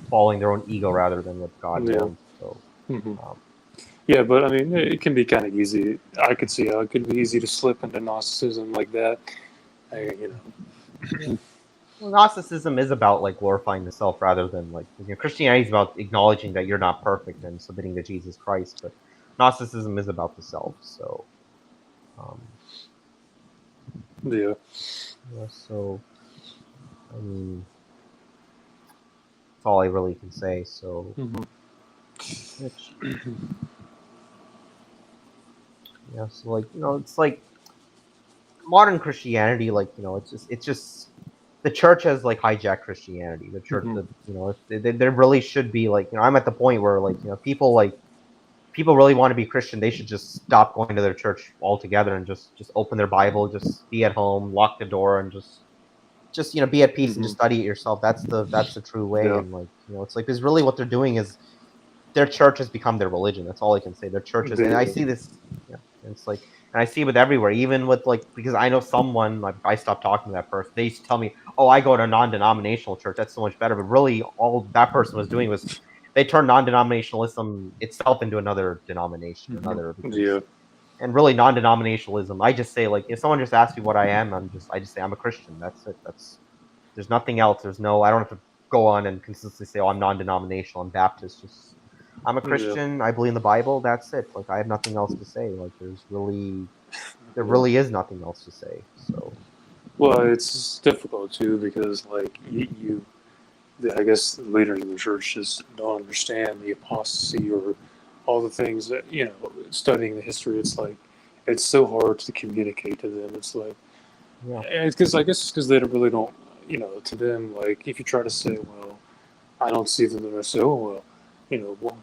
following their own ego rather than what God Yeah. wants. So Hmm. um, Yeah, but I mean, it can be kind of easy. I could see how it could be easy to slip into Gnosticism like that. yeah. Well, Gnosticism is about like glorifying the self rather than like Christianity is about acknowledging that you're not perfect and submitting to Jesus Christ, but Gnosticism is about the self. So um, Yeah. yeah, so I mean that's all I really can say. So Hmm. which yeah, so like it's like modern Christianity, like it's just the church has like hijacked Christianity. The church, Hmm. the there really should be like I'm at the point where like people really want to be Christian, they should just stop going to their church altogether and just open their Bible, just be at home, lock the door, and just be at peace and Hmm. just study it yourself. That's the true way. Yeah. And like it's like because really what they're doing is their church has become their religion. That's all I can say. Their churches, and I The see this. Yeah, and it's like, and I see it with everywhere, even with like because I know someone like I stopped talking to that person. They used to tell me, "Oh, I go to a non-denominational church. That's so much better." But really, all that person was doing was they turned non-denominationalism itself into another denomination, hmm. another because Yeah. and really non-denominationalism. I just say like if someone just asks me what I am, I just say I'm a Christian. That's it. That's there's nothing else. There's no I don't have to go on and consistently say, "Oh, I'm non-denominational. I'm Baptist." Just I'm a Yeah. Christian. I believe in the Bible. That's it. Like I have nothing else to say. Like there Yeah. really is nothing else to say. So Well, it's difficult too because like I guess the leaders of the church just don't understand the apostasy or all the things that studying the history. It's like it's so hard to communicate to them. It's like yeah, it's because I guess it's because they don't really don't to them like if you try to say well I don't see them and I say oh well well,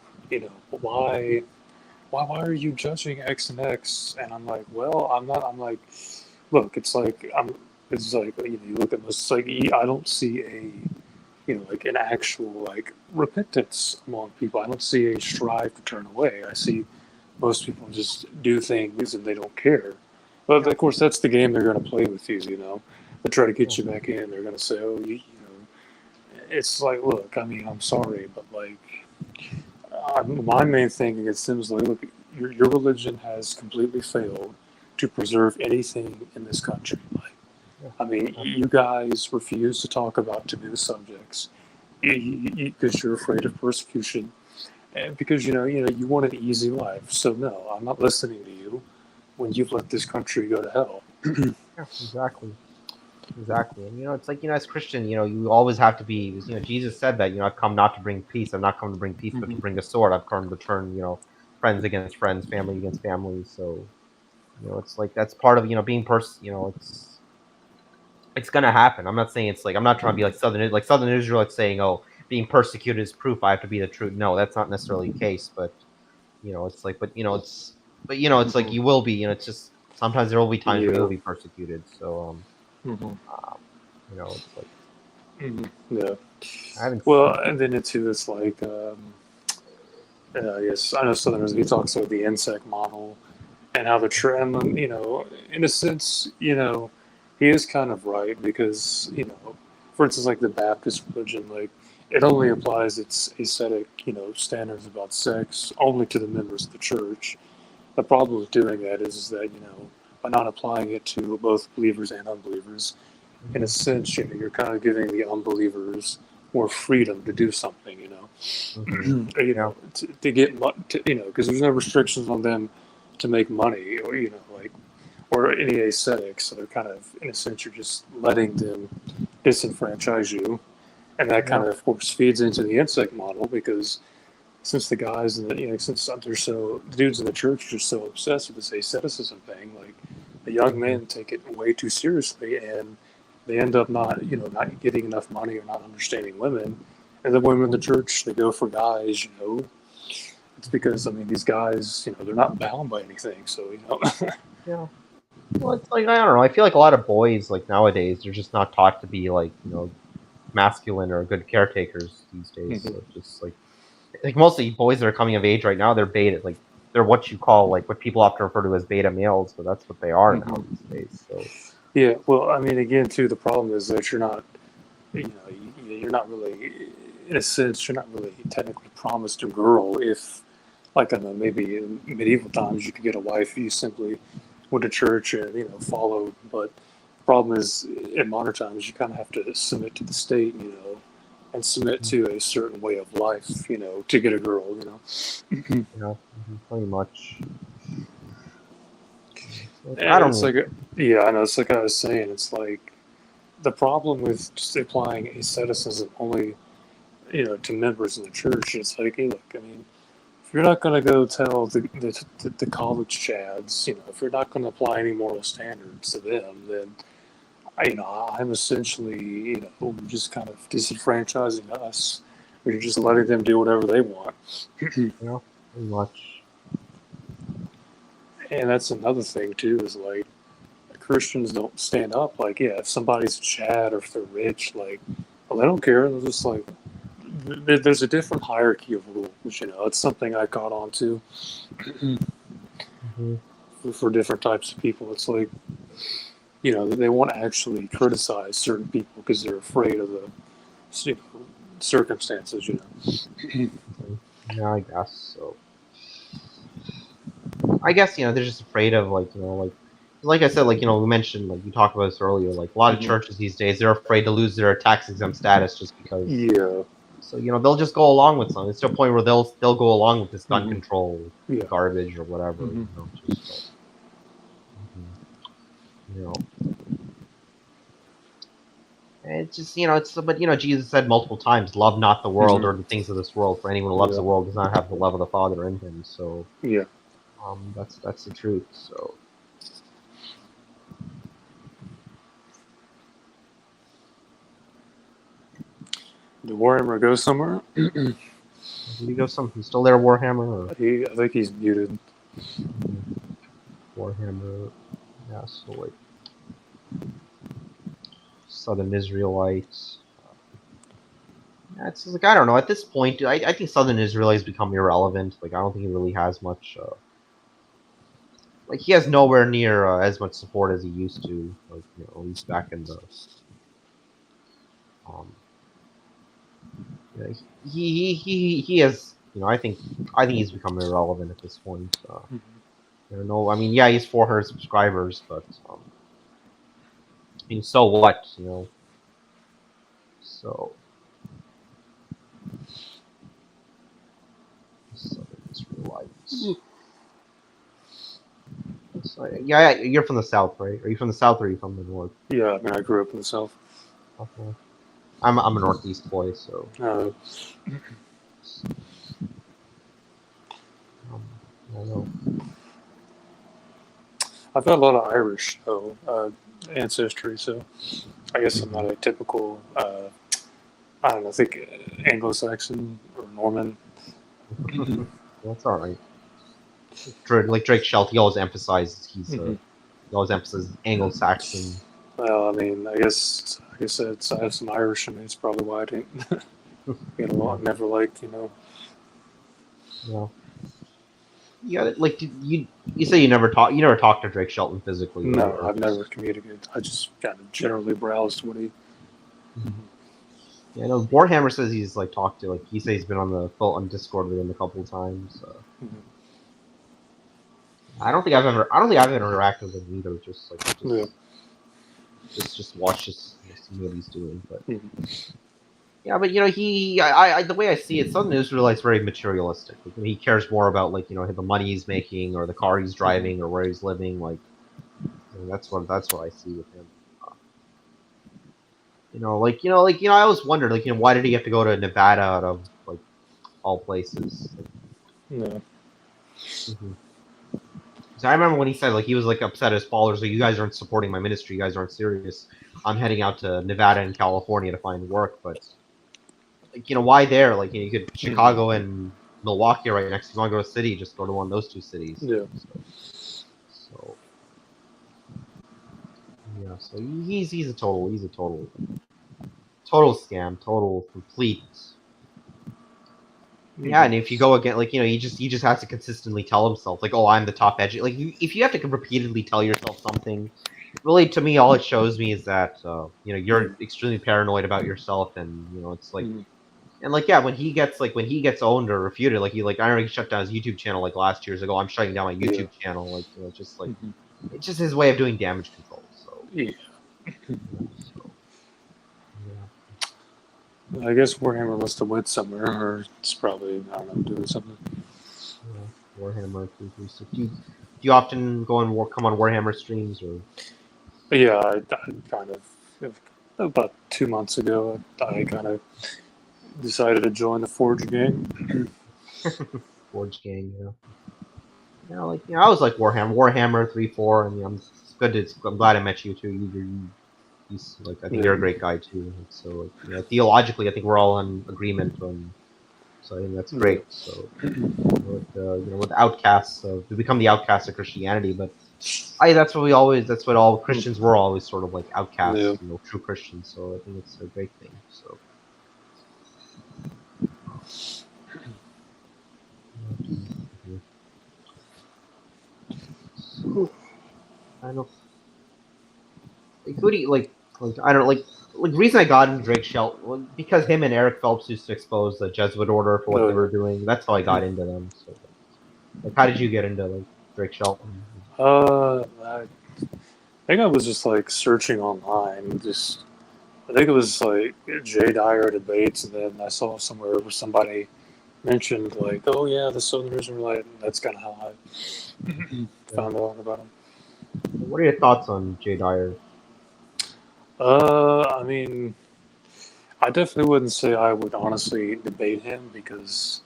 why are you judging X and X and I'm like well I'm not I'm like look it's like you look at this it's like I don't see a like an actual like repentance among people. I don't see a strive to turn away. I see most people just do things and they don't care. But yeah, of course, that's the game they're going to play with you. They try to get yeah, you back in. They're going to say, oh, it's like, look, I mean, I'm sorry, but like, my main thing against them is like, look, your religion has completely failed to preserve anything in this country. Like, I mean, you guys refuse to talk about taboo subjects because you're afraid of persecution, and because you want an easy life. So no, I'm not listening to you when you've let this country go to hell. Yeah, exactly. Exactly. And it's like, as Christian, you always have to be, Jesus said that, I've come not to bring peace. I've not come to bring peace, but to bring a sword. I've come to turn, friends against friends, family against family. So, it's like that's part of, being it's gonna happen. I'm not saying it's like I'm not trying to be like Southern Israelites saying, "Oh, being persecuted is proof I have to be the truth." No, that's not necessarily the case. But it's like, it's like you will be. It's just sometimes there will be times where Yeah. you'll be persecuted. So, Hmm. it's like Yeah. I haven't. Well, and then it's like, yes, I know Southerners. He talks about the insect model and how the trend, in a sense, he is kind of right because, for instance, like the Baptist religion, like it only applies its ascetic, standards about sex only to the members of the church. The problem with doing that is that, by not applying it to both believers and unbelievers, in a sense, you're kind of giving the unbelievers more freedom to do something, Mhm. Yeah. to get, because there's no restrictions on them to make money, or like, or any ascetics. So they're kind of, in a sense, you're just letting them disenfranchise you, and that Yeah. kind of course feeds into the insect model because since the guys and since the dudes in the church are so obsessed with this asceticism thing, like the young Mhm. men take it way too seriously, and they end up not getting enough money or not understanding women, and the women in the church they go for guys, it's because I mean these guys, they're not bound by anything, so Yeah. Well, it's like I don't know. I feel like a lot of boys like nowadays they're just not taught to be like masculine or good caretakers these days. Mhm. So it's just like mostly boys that are coming of age right now, they're beta, like they're what you call like what people often refer to as beta males, but that's what they are now Mhm. these days. So Yeah, well, I mean, again, too, the problem is that you're not, you're not really, in a sense, you're not really technically promised a girl if, like, I don't know, maybe in medieval times you could get a wife if you simply went to church and, followed. But the problem is, in modern times, you kind of have to submit to the state, and submit to a certain way of life, to get a girl. pretty much. Like, I And don't it's know. like, yeah, I know, it's like I was saying, it's like the problem with just applying asceticism only to members in the church. It's like, hey, look, I mean, if you're not going to go tell the college chads, if you're not going to apply any moral standards to them, then, I'm essentially, just kind of disenfranchising us. Or you're just letting them do whatever they want. Pretty much. And that's another thing, too, is like, Christians don't stand up. Like, yeah, if somebody's a chad or if they're rich, like, well, they don't care. They're just like, there's a different hierarchy of rules. It's something I caught on to Hmm. for different types of people. It's like, they won't actually criticize certain people because they're afraid of the circumstances. Yeah, I guess so. I guess they're just afraid of like I said, we mentioned, like you talked about this earlier, like a lot of Mhm. churches these days they're afraid to lose their tax exempt status just because. Yeah. So they'll just go along with something. It's to a point where they'll go along with this gun Hmm. control Yeah. garbage or whatever. Hmm. Just like mhm, you know, and it's just it's but Jesus said multiple times, "Love not the world Hmm. or the things of this world. For anyone who loves Yeah. the world does not have the love of the Father in him." So Yeah. that's the truth. So Did Warhammer go somewhere? did he go some? He's still there, Warhammer or I think he's muted. mhm, Warhammer? Yeah. So like Southern Israelites. Yeah, it's like I don't know. At this point, I think Southern Israel has become irrelevant. Like I don't think he really has much. Like he has nowhere near as much support as he used to. Like at least back in the. Um, he has. I think he's become irrelevant at this point. Mhm. I don't know. I mean, yeah, he's 400 subscribers, but I mean, so what, you know? So Southern Israelites. So, yeah, you're from the south, right? Are you from the south or are you from the north? Yeah, I mean, I grew up in the South. Okay. I'm a northeast boy, so Uh, um, I don't know. I've got a lot of Irish ancestry, so I guess I'm not a typical. I don't know. I think Anglo-Saxon or Norman. That's all right. Like Drake Shelton, he always emphasizes Mhm. he always emphasizes Anglo-Saxon. Well, I mean, I guess like I said, I have some Irish in me. It's probably why I didn't get along. Never liked, Yeah. Yeah, like you say you never talked to Drake Shelton physically, right? No, Or I've just never communicated. I just kind of generally browsed what he. yeah, no. Warhammer says he's like talked to like he says he's been on Discord with him a couple times. Mhm. I don't think I've ever interacted with him either. Just like Yeah. just watch just see what he's doing. But Mhm. yeah, but the way I see it, Southern Israelite's very materialistic. Like, he cares more about like the money he's making or the car he's driving or where he's living. Like that's what I see with him. I always wondered like why did he have to go to Nevada out of like all places? Like, Yeah. mhm. So I remember when he said like he was like upset at his followers like you guys aren't supporting my ministry, you guys aren't serious. I'm heading out to Nevada and California to find work, but like why there? Like you could Mhm. Chicago and Milwaukee right next. If you want to go to a city, just go to one of those two cities. Yeah. So yeah, so he's a total scam, total complete. Yeah, and Mhm. if you go again, like he just has to consistently tell himself, like, "Oh, I'm the top edge." Like, if you have to repeatedly tell yourself something, really, to me, all it shows me is that you're extremely paranoid about yourself, and it's like, Mhm. and like, yeah, when he gets owned or refuted, like I already shut down his YouTube channel like last year's ago. I'm shutting down my Yeah. YouTube channel, like just like Mhm. it's just his way of doing damage control. So, Yeah. so yeah. I guess Warhammer must have went somewhere, or it's probably I don't know doing something. Yeah, Warhammer 336. Do you often go and come on Warhammer streams or? But yeah, I kind of about 2 months ago, I kind of decided to join the Forge gang. Forge gang, I was like Warhammer 3-4, and it's good. I'm glad I met you too. He's like I think Yeah. you're a great guy too. So like, theologically, I think we're all in agreement on. So I think that's Yeah. great. So with outcasts, we become the outcasts of Christianity, but that's what all Christians were always sort of like Yeah. outcasts, true Christians. So I think it's a great thing. So. So kind of like who do you like I don't know, like the reason I got into Drake Shelton because him and Eric Phelps used to expose the Jesuit order for what they Oh were doing. That's how I got into them. So like how did you get into like Drake Shelton? yeah. I think I was just like searching online. Just I think it was like Jay Dyer debates, and then I saw somewhere where somebody mentioned like, oh yeah, the Southern Israelite. And that's kind of how I Yeah. found out about him. What are your thoughts on Jay Dyer? I mean, I definitely wouldn't say I would honestly debate him because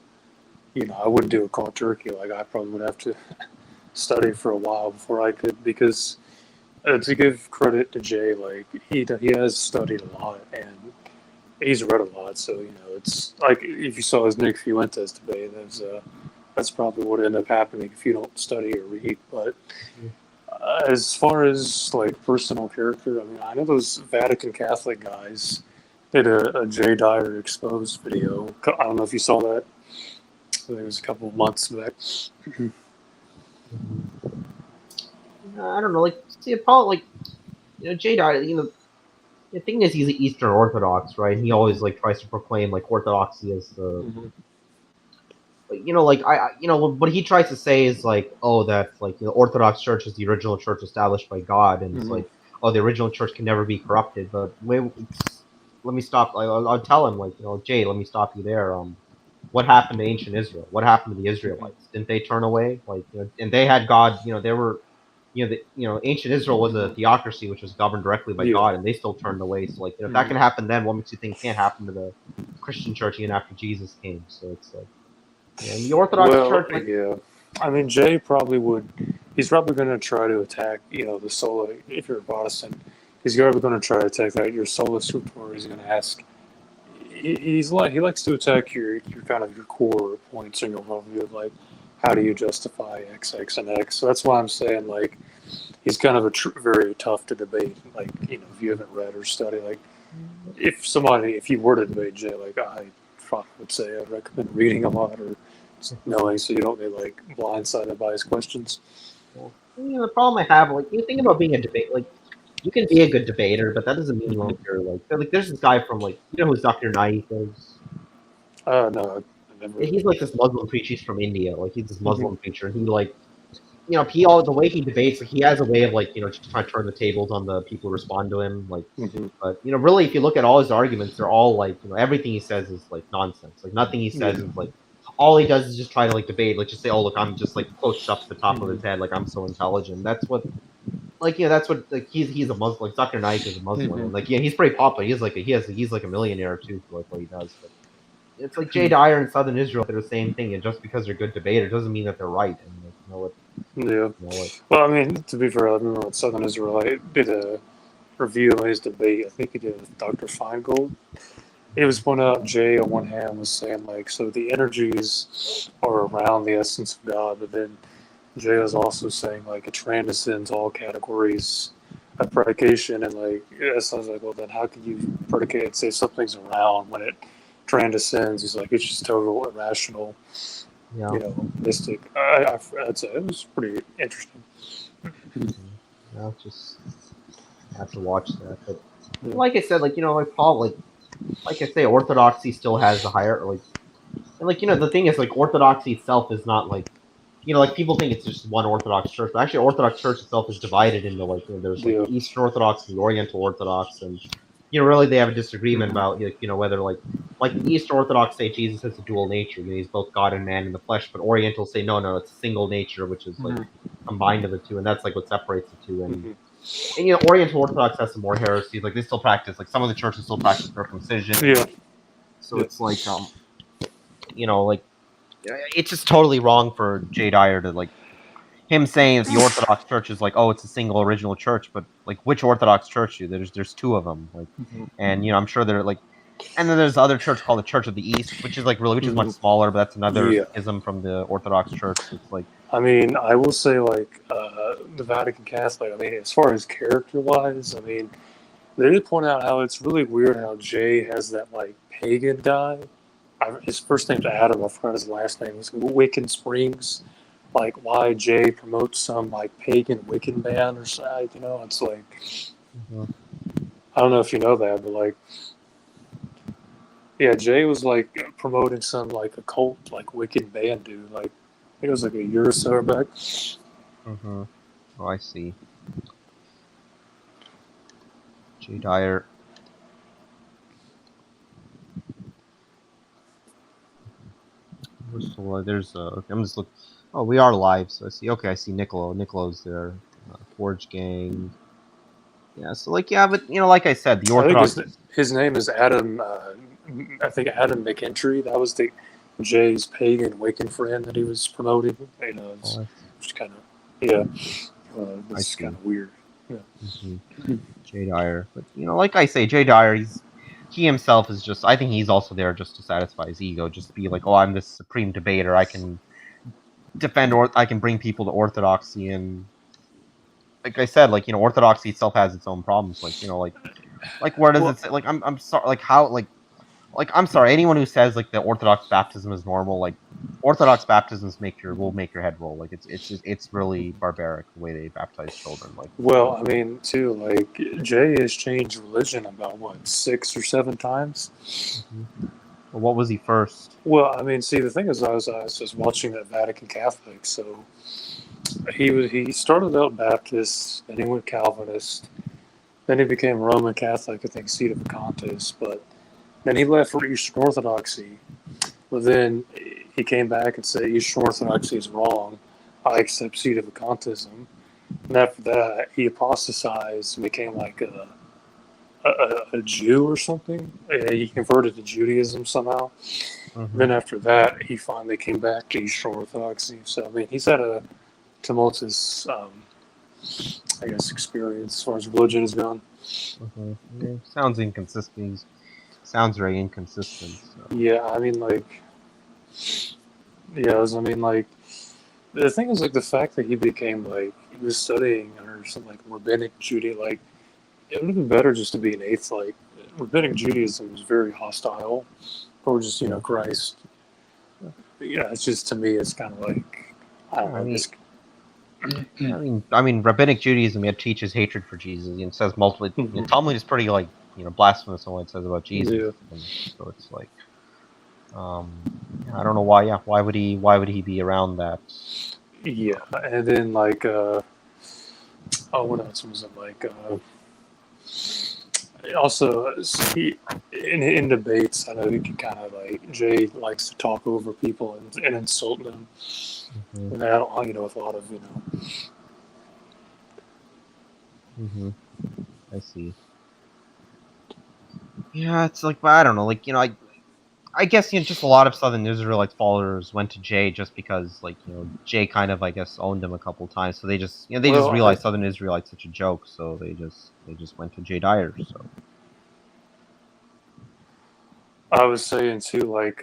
I wouldn't do a cold turkey. Like I probably would have to study for a while before I could because to give credit to Jay, like he has studied a lot and he's read a lot. So it's like if you saw his Nick Fuentes debate, that's probably what ended up happening if you don't study or read. But as far as like personal character, I mean, I know those Vatican Catholic guys did a Jay Dyer exposed video. I don't know if you saw that. I think it was a couple of months back. I don't know. Like see, Paul, like Jay Dyer. The thing is, he's Eastern Orthodox, right? And he always like tries to proclaim like Orthodoxy as the Mhm. like what he tries to say is like, oh, that like Orthodox Church is the original church established by God, and it's Mhm. like oh, the original church can never be corrupted. But let me stop. I'll tell him, like, Jay, let me stop you there. What happened to ancient Israel? What happened to the Mhm. Israelites? Didn't they turn away? Like, and they had God. They were, ancient Israel was a theocracy which was governed directly by Yeah. God, and they still turned away. So, like, if that Mhm. can happen then, what makes you think it can't happen to the Christian church even after Jesus came? So it's like, and the Orthodox Well, Church, like, yeah. I mean, Jay probably would. He's probably going to try to attack, the sola. If you're a Protestant, he's probably going to try to attack that your sola scriptura. He's going to ask. He likes to attack your kind of your core points in your worldview, of like how do you justify X, X, and X. So that's why I'm saying like he's kind of very tough to debate. Like if you haven't read or studied, like if you were to debate Jay, like I probably would say I'd recommend reading a lot or knowing so you don't get like blindsided by his questions. the problem I have, like, you think about being a debate, like, you can be a good debater, but that doesn't mean like you're like there's this guy from, like, who Zakir Naik is. No, I never. He's like this Muslim preacher. He's from India. Like, he's this Mhm. Muslim preacher. He, like, he all the way he debates. Like, he has a way of, like, just trying to turn the tables on the people who respond to him. Like, Mhm. but really, if you look at all his arguments, they're all like, everything he says is like nonsense. Like, nothing he says Yeah. is like. All he does is just try to, like, debate. Like, just say, oh, look, I'm just, like, quote stuff to the top of his Mhm. head. Like, I'm so intelligent. That's what, like, that's what, like, he's a Muslim. Like, Zakir Naik is a Muslim, and, Mhm. like, he's pretty popular. He's like a millionaire too for, like, what he does. But it's like Jay Dyer in Southern Israel. They're the same thing, and just because they're good debaters doesn't mean that they're right. And, like, Yeah. what, Well, I mean, to be fair, I remember when Southern Israelite did a review of his debate. I think he did with Dr. Feingold. It was pointing out Jay on one hand was saying like, so the energies are around the essence of God, but then Jay was also saying like it transcends all categories of predication, and like yeah, so I was like, well then how can you predicate say something's around when it transcends? He's like it's just total irrational, yeah. mystic. I'd say it was pretty interesting. Just have to watch that. But Yeah. like I said, like, like Paul, like I say, Orthodoxy still has the higher, like, and, like, the thing is, like, Orthodoxy itself is not like, like, people think it's just one Orthodox church, but actually Orthodox Church itself is divided into, like, there's like Yeah. the Eastern Orthodox and the Oriental Orthodox, and really they have a disagreement Mhm. about, like, whether, like the Eastern Orthodox say Jesus has a dual nature, he's both God and man in the flesh, but Orientals say no, it's a single nature, which is like Mhm. combined of the two, and that's like what separates the two. And Mhm. Oriental Orthodox has some more heresies, like they still practice, like some of the churches still practice circumcision, Yeah. so Yeah. it's like like it's just totally wrong for Jay Dyer to, like, him saying that the Orthodox Church is like, oh, it's a single original church, but, like, which Orthodox church? There's two of them, like, Mhm. and I'm sure they're like, and then there's the other church called the Church of the East, which is like which is much Mhm. smaller, but that's another Yeah. schism from the Orthodox Church. So it's like, I mean, I will say, like, the Vatican Catholic, I mean, as far as character wise, I mean, they did point out how it's really weird how Jay has that, like, pagan guy. His first name's Adam, I forgot his last name. It's Wiccan Springs. Like, why Jay promotes some, like, pagan Wiccan band or something, It's like, mhm. I don't know if you know that, but, like, yeah, Jay was, like, promoting some, like, occult, like, Wiccan band dude. Like, I think it was, like, a year or so back. Oh, I see. Jay Dyer. There's okay, I'm just looking. Oh, we are live, so I see. Okay, I see Niccolo. Niccolo's there. Forge Gang. Yeah, so, like, yeah, but like I said, the I think Orthodox. his name is Adam. I think Adam McEntry. That was the Jay's pagan Wiccan friend that he was promoting. It's Oh, just kind of yeah. I It's kind see. of weird. Yeah. Jay Dyer, but like I say, Jay Dyer, he himself is just. I think he's also there just to satisfy his ego, just to be like, oh, I'm this supreme debater. I can defend, or I can bring people to orthodoxy, and like I said, like, orthodoxy itself has its own problems. Like, like where does Well, it say? Like, I'm sorry. Like, how? Like, I'm sorry. Anyone who says, like, the Orthodox baptism is normal, like, Orthodox baptisms will make your head roll. Like, it's really barbaric the way they baptize children. Like, I mean, too, like Jay has changed religion about what 6 or 7 times. mhm. Well, what was he first? Well, I mean, see, the thing is, I was just watching that Vatican Catholic, so he started out Baptist, then he went Calvinist, Then he became Roman Catholic, I think, seat of Acontis. But then he left for Eastern Orthodoxy. But then he came back and said Eastern Orthodoxy is wrong. I accept seat of Acontism. And after that, he apostatized and became like a Jew or something. He converted to Judaism somehow. Mhm. Then after that, he finally came back to Eastern Orthodoxy. So I mean, he's had a tumultuous, I guess, experience as far as religion is gone. Yeah, sounds inconsistent. Sounds very inconsistent. So. Yeah, I mean, like, yeah, I mean, like, the thing is, like, the fact that he became like he was studying under some like rabbinic Judaism, like, it would have been better just to be an atheist. Like, rabbinic Judaism is very hostile, or just Christ. Yeah, it's just to me, it's kind of like I don't know. I mean, rabbinic Judaism teaches hatred for Jesus and says multiple. Talmud is pretty like blasphemous in what it says about Jesus. Yeah. And so it's like, I don't know why. Yeah, why would he be around that? Yeah, and then like, what else was it like? Also, he in debates, I know he can kind of like Jay likes to talk over people and insult them. And I don't hang with a lot of I see. Yeah, it's like, but I don't know, like I guess just a lot of Southern Israelites followers went to Jay just because like Jay kind of I guess owned them a couple times, so they just they just realized Southern Israelites such a joke, so they just went to Jay Dyer. So I was saying too, like,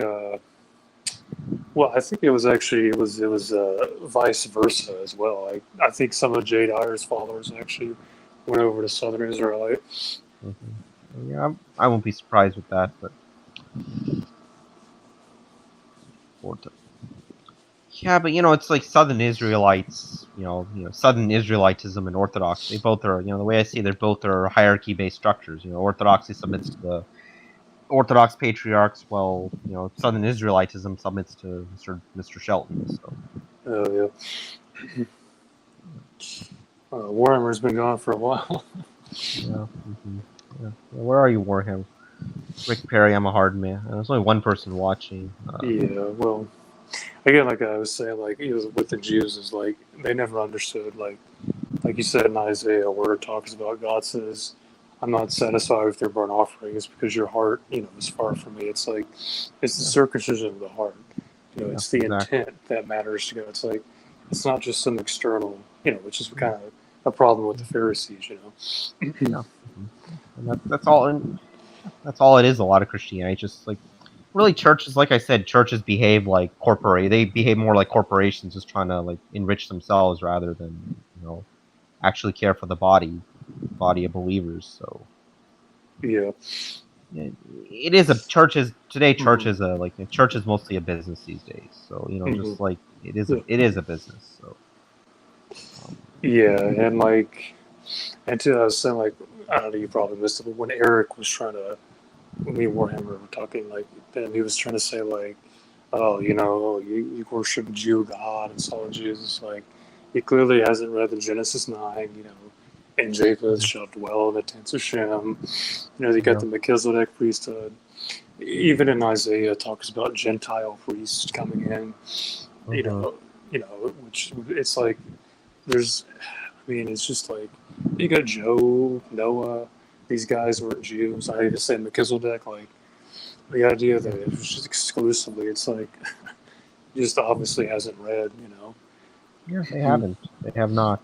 well, I think it was vice versa as well. I think some of Jay Dyer's followers actually went over to Southern Israelite. Yeah, I won't be surprised with that, but yeah, but it's like Southern Israelites, Southern Israelitism and Orthodox. They both are, the way I see it, they're both are hierarchy-based structures. Orthodoxy submits to the Orthodox patriarchs, while Southern Israelitism submits to Mr. Shelton. So. Oh yeah. Warhammer's been gone for a while. Yeah. Yeah. Where are you, Warhammer? Rick Perry, I'm a hard man. There's only one person watching. Yeah, well, again, like I was saying, like with the Jews, is like they never understood, like you said in Isaiah, where it talks about God says, "I'm not satisfied with your burnt offerings because your heart, is far from me." It's like it's the circumcision of the heart. It's the intent that matters to God. It's like it's not just some external, which is kind of a problem with the Pharisees, Yeah. And that's all. And that's all it is. A lot of Christianity, just like really churches. Like I said, churches behave like They behave more like corporations, just trying to like enrich themselves rather than actually care for the body of believers. So yeah. It is a church is today. Church is a church is mostly a business these days. So just like it is a business. So yeah, and like, and too, I was saying like I don't know, you probably missed it, but when Eric was trying to, when me and Warhammer were talking, like then he was trying to say like, oh, you worship Jew God and so on Jesus, like he clearly hasn't read the Genesis 9, and Japheth shall dwell in the tents of Shem. They got the Melchizedek priesthood. Even in Isaiah, it talks about Gentile priests coming in. Which it's like there's. I mean, it's just like you got Job, Noah. These guys weren't Jews. I even say Melchizedek. Like the idea that it was just exclusively. It's like just obviously hasn't read. Yeah, they haven't. They have not.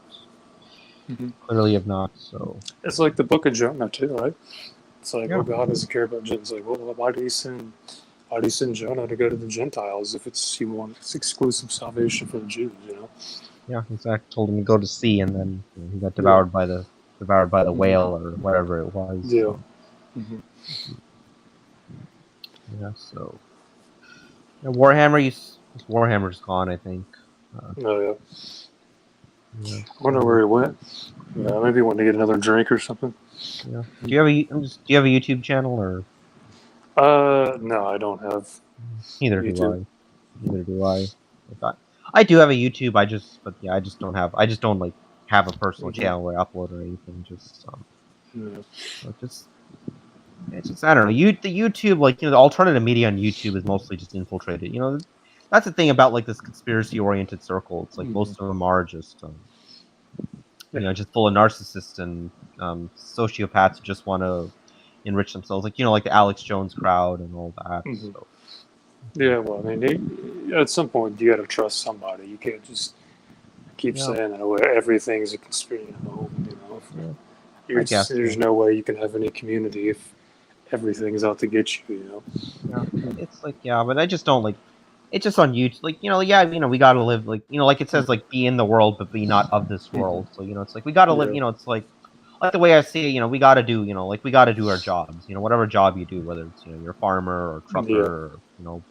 Clearly have not. So it's like the Book of Jonah too, right? It's like, oh, God doesn't care about Jews. It's like, well, why do you send Jonah to go to the Gentiles if he wants exclusive salvation for the Jews? Yeah, exactly. Told him to go to sea, and then he got devoured by the whale or whatever it was. Yeah. So. Yeah. So. Warhammer's gone, I think. Oh yeah. I wonder where he went. Yeah, maybe he wanted to get another drink or something. Yeah. Do you have a YouTube channel or? No, I don't have. Neither do I. I do have a YouTube. I just don't have. I just don't like have a personal channel where I upload or anything. Just So it's just I don't know. The YouTube, like, the alternative media on YouTube is mostly just infiltrated. That's the thing about like this conspiracy oriented circle. It's like most of them are just just full of narcissists and sociopaths who just want to enrich themselves. Like the Alex Jones crowd and all that. So Yeah, well, I mean, at some point you got to trust somebody. You can't just keep saying that everything's a conspiracy. I guess There's no way you can have any community if everything's out to get you. It's like, but I just don't like. It's just on YouTube, we gotta live, like it says, like, be in the world, but be not of this world. So it's like we gotta live. It's like the way I see it. We gotta do, we gotta do our jobs. Whatever job you do, whether it's you're a farmer or trucker, or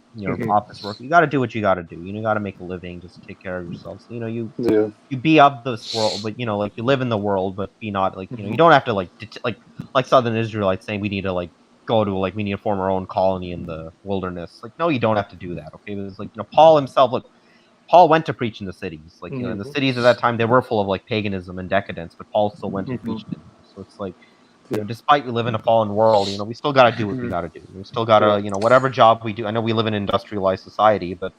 office work, you gotta do what you gotta do. You gotta make a living, just take care of yourself. So you be of this world, but like you live in the world, but be not like you don't have to like Southern Israelites saying we need to we need to form our own colony in the wilderness. Like, no, you don't have to do that. Okay, it's like Paul himself. Look, Paul went to preach in the cities. Like in the cities at that time, they were full of like paganism and decadence, but Paul still went to preach in them. So it's like, despite we live in a fallen world, we still got to do what we got to do. We still got to, whatever job we do. I know we live in an industrialized society, but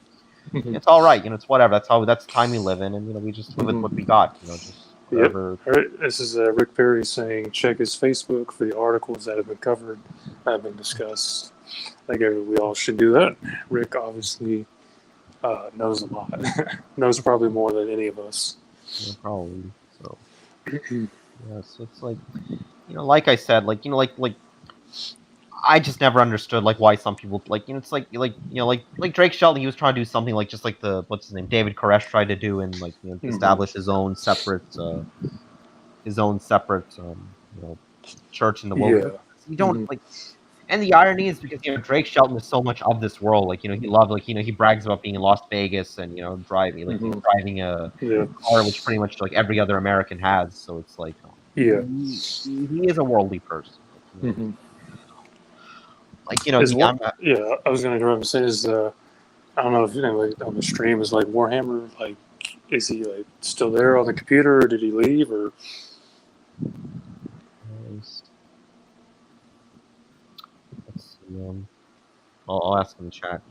it's all right. It's whatever. That's the time we live in, and we just live with what we got. Just whatever. All right. This is Rick Perry saying check his Facebook for the articles that have been covered, that have been discussed. I think we all should do that. Rick obviously knows a lot. Knows probably more than any of us. Yeah, probably. So so it's like, like I said, like I just never understood why some people it's like Drake Shelton. He was trying to do something like just like the what's his name, David Koresh tried to do, and establish his own separate church in the wilderness. You don't and the irony is because Drake Shelton is so much of this world. He loved he brags about being in Las Vegas and driving driving a car which pretty much every other American has. So it's like he is a worldly person. I was going to interrupt and say I don't know if anybody on the stream is Warhammer. Is he still there on the computer, or did he leave, or? Let's see. I'll ask in the chat.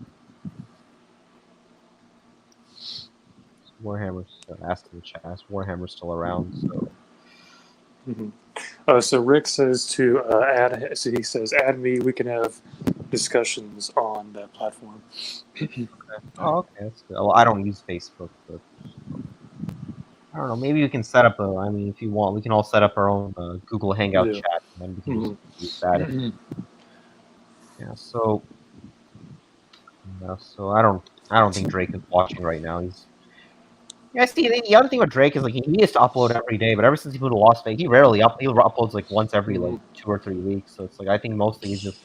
Warhammer's asked in the chat. Warhammer's still around, so. So Rick says to add. So he says, "Add me. We can have discussions on that platform." Okay. Oh, okay. That's good. Well, I don't use Facebook, but I don't know. Maybe we can set up a. I mean, if you want, we can all set up our own Google Hangout chat, and then we can just use that. Yeah. So I don't think Drake is watching right now. See, the other thing with Drake is he used to upload every day, but ever since he moved to Las Vegas, he rarely he uploads once every 2 or 3 weeks. So it's I think mostly he's just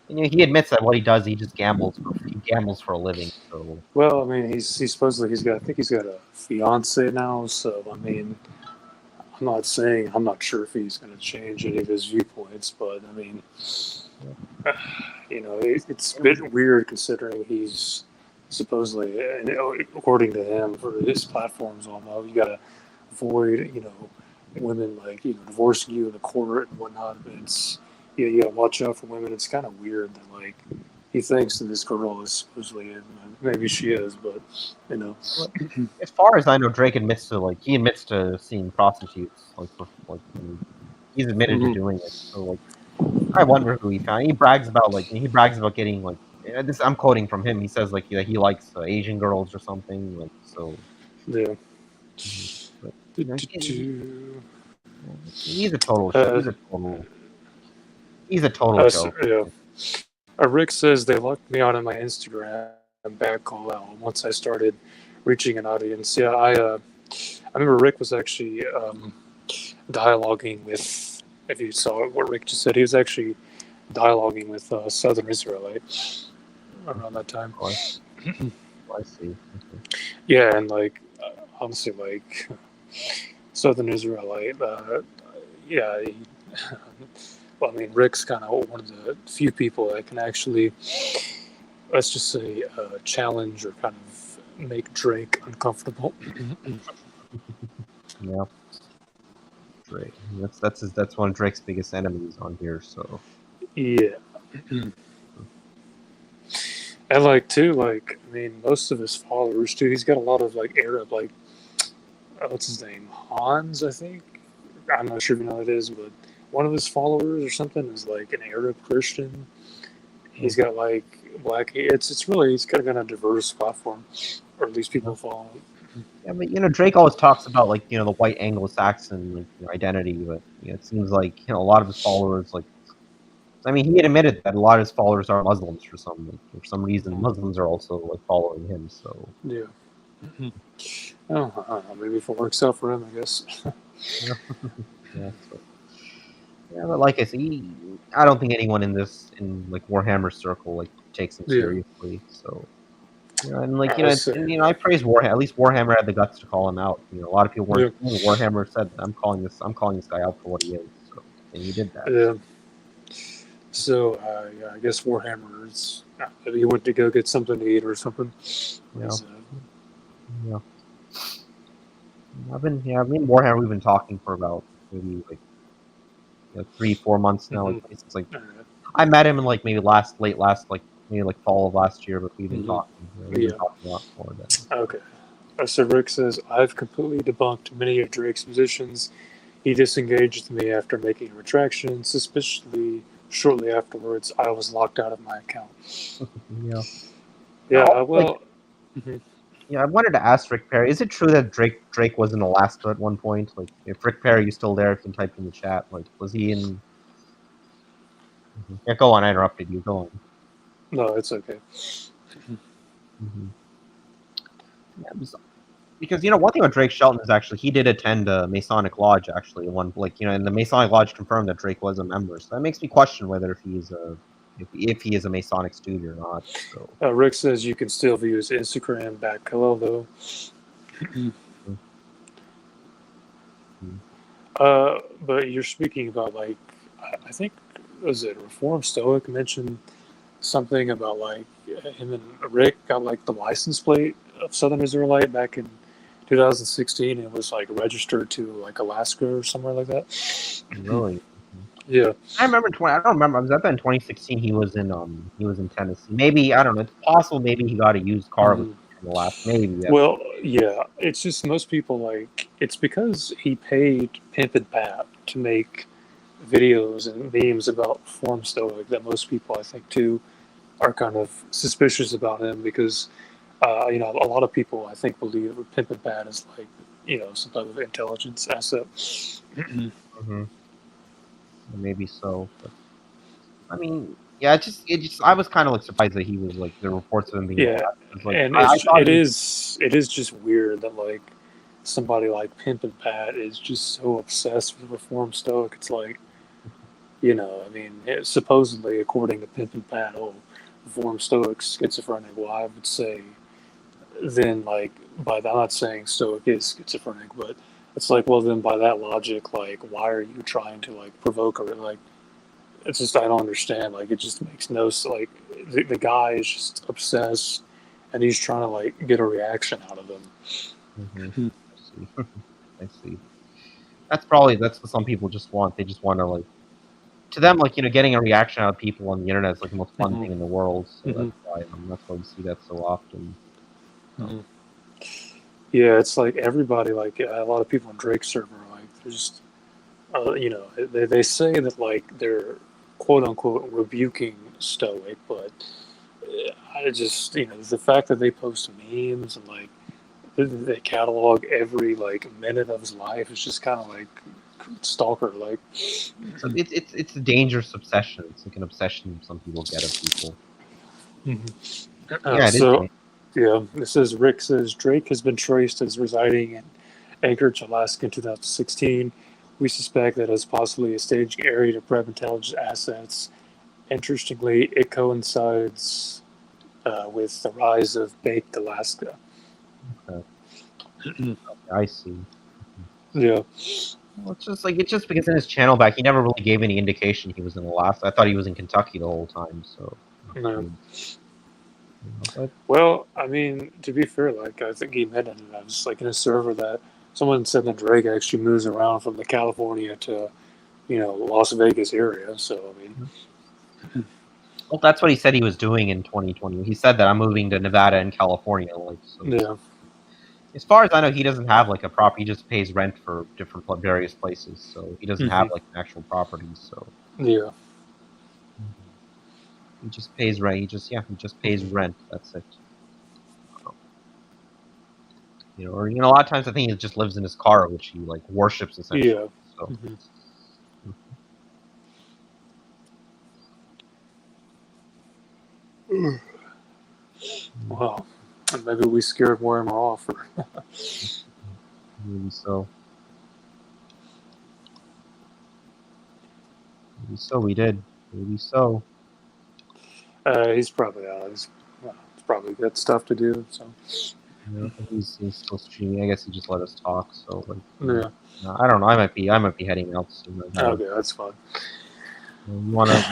he admits that what he does, he just gambles. He gambles for a living. So. Well, I mean, he's supposedly I think he's got a fiance now. So I mean, I'm not sure if he's going to change any of his viewpoints, but I mean, it's a bit weird considering he's supposedly, according to him, for his platforms, although you got to avoid, women divorcing you in the court and whatnot. But it's you got to watch out for women. It's kind of weird that he thinks that this girl is supposedly, maybe she is, but As far as I know, Drake admits to seeing prostitutes. He's admitted to doing it. So I wonder who he found. He brags about getting this. I'm quoting from him. He says he likes Asian girls or something. Yeah. He's a total. He's a total joke. Yeah. Rick says they locked me out of my Instagram back all once I started reaching an audience. Yeah, I remember Rick was actually dialoguing with. If you saw what Rick just said, he was actually dialoguing with Southern Israelite around that time. I see. Yeah, and honestly, Southern Israelite. Yeah. Well, I mean, Rick's kind of one of the few people that can actually, let's just say, challenge or kind of make Drake uncomfortable. Yeah. Drake. That's one of Drake's biggest enemies on here. So Yeah. And like too, like I mean, most of his followers too. He's got a lot of like Arab, like what's his name, Hans, I think. I'm not sure if you know what it is, but one of his followers or something is like an Arab Christian. He's got like black. It's really he's got a diverse platform, or at least people follow him. yeah, but Drake always talks about like the white Anglo-Saxon like identity, but it seems like a lot of his followers like. I mean, he admitted that a lot of his followers are Muslims for some reason. Muslims are also like following him. So Yeah. Oh, I don't know. Maybe if it works out for him, I guess. yeah, so, yeah, but like I said, I don't think anyone in like Warhammer circle like takes him Yeah. seriously. So and like I I praise Warhammer. At least Warhammer had the guts to call him out. A lot of people weren't. Yeah. Warhammer said, "I'm calling this guy out for what he is." So and he did that. Yeah. So yeah, I guess Warhammer is. He went to go get something to eat or something. Yeah. He's, Yeah. Me and Warhammer we've been talking for about maybe like 3-4 months now. Mhm. It's like I met him in like maybe maybe like fall of last year, but we've been Mhm. talking. We've been talking a lot more than. Okay. So Rick says, I've completely debunked many of Drake's positions. He disengaged me after making a retraction. Suspiciously, shortly afterwards, I was locked out of my account. Yeah. Yeah, No, well. Mhm. Yeah, I wanted to ask Rick Perry. Is it true that Drake was in Alaska at one point? Like, if Rick Perry, you still there? You can type in the chat. Like, was he in? Yeah, go on. I interrupted you. Go on. No, it's okay. Yeah, because one thing about Drake Shelton is actually he did attend a Masonic Lodge actually. And the Masonic Lodge confirmed that Drake was a member. So that makes me question whether if he is a Masonic student or not. So. Rick says you can still view his Instagram back below, though. But you're speaking about like, I think was it Reform Stoic mentioned something about like him and Rick got like the license plate of Southern Israelite back in 2016. It was like registered to like Alaska or somewhere like that. Really? Yeah. I remember I don't remember. I bet in 2016 he was in Tennessee. Maybe I don't know. It's possible. Maybe he got a used car in the last. Maybe. Well, yeah. It's just most people like it's because he paid Pimp and Pat to make videos and memes about Reform Stoic that most people I think too are kind of suspicious about him because a lot of people I think believe that Pimp and Pat is like some type of intelligence asset. Maybe so, but I mean, yeah, it just I was kind of like surprised that he was like the reports of him being. Yeah, like, and it is just weird that like somebody like Pimp and Pat is just so obsessed with Reform Stoic. It's like, I mean, supposedly according to Pimp and Pat, Reform Stoic schizophrenic. Well, I would say then like by that, I'm not saying Stoic is schizophrenic, but it's like, well, then by that logic, like, why are you trying to like provoke or like? It's just I don't understand. Like, it just makes no like the guy is just obsessed, and he's trying to like get a reaction out of him. I see. That's what some people just want. They just want to like. To them, like getting a reaction out of people on the internet is like the most fun thing in the world. So that's why we see that so often. Yeah, it's like everybody, like a lot of people on Drake's server, like they're just, they say that like they're quote unquote rebuking Stoic, but I just, the fact that they post memes and like they catalog every like minute of his life is just kind of like stalker like. So it's a dangerous obsession. It's like an obsession some people get of people. This says Rick says Drake has been traced as residing in Anchorage, Alaska in 2016. We suspect that it's possibly a staging area to prep intelligence assets. Interestingly, it coincides with the rise of Baked Alaska. Okay. I see. Yeah. Well, it's just because in his channel back, he never really gave any indication he was in Alaska. I thought he was in Kentucky the whole time. So. No. Well, I mean, to be fair, like I think he mentioned it. I was like in a server that Someone said that Drake actually moves around from the California to, Las Vegas area. So I mean, Well, that's what he said he was doing in 2020. He said that I'm moving to Nevada and California. Like, so yeah, as far as I know, he doesn't have like a property. He just pays rent for various places. So he doesn't have like an actual property. So yeah, he just pays rent. He just pays rent. That's it. Or a lot of times I think he just lives in his car, which he like worships essentially. yeah. So. Well, maybe we scared Warhammer off. Maybe so. Maybe so. We did. Maybe so. He's probably he's probably got stuff to do. So He's still streaming. I guess he just let us talk. So like, yeah. I don't know. I might be heading out soon. Okay, that's fine. You wanna?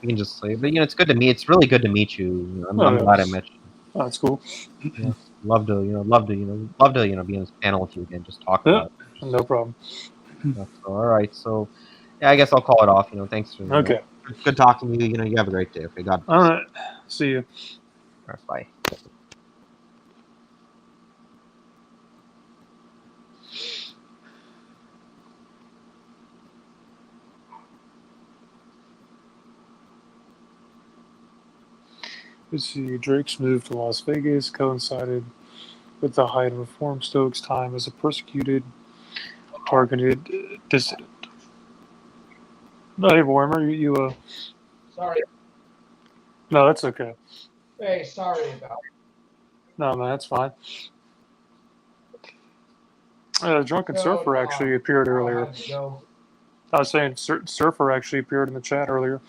We can just say, but it's good to meet. It's really good to meet you. I'm glad I met you. Oh, that's cool. Yeah, love to be on this panel with you again. Just talk about it. No problem. All right. So, yeah, I guess I'll call it off. Thanks for Okay. Good talking to you. You have a great day. Okay, God bless. All right. See you. All right, bye. Let's see. Drake's move to Las Vegas coincided with the height of Reform Stokes' time as a persecuted, targeted dissident. No, hey, Warhammer, you Sorry. No, that's okay. Hey, sorry about No, man, that's fine. Drunken Surfer actually appeared earlier. I was saying Surfer actually appeared in the chat earlier.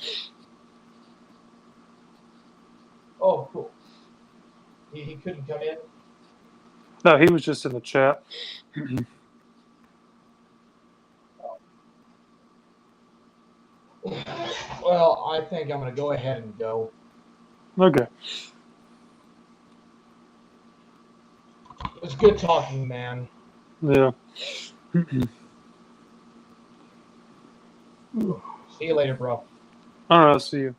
Oh, cool. He couldn't come in? No, he was just in the chat. Well, I think I'm going to go ahead and go. Okay. It was good talking, man. Yeah. See you later, bro. All right, I'll see you.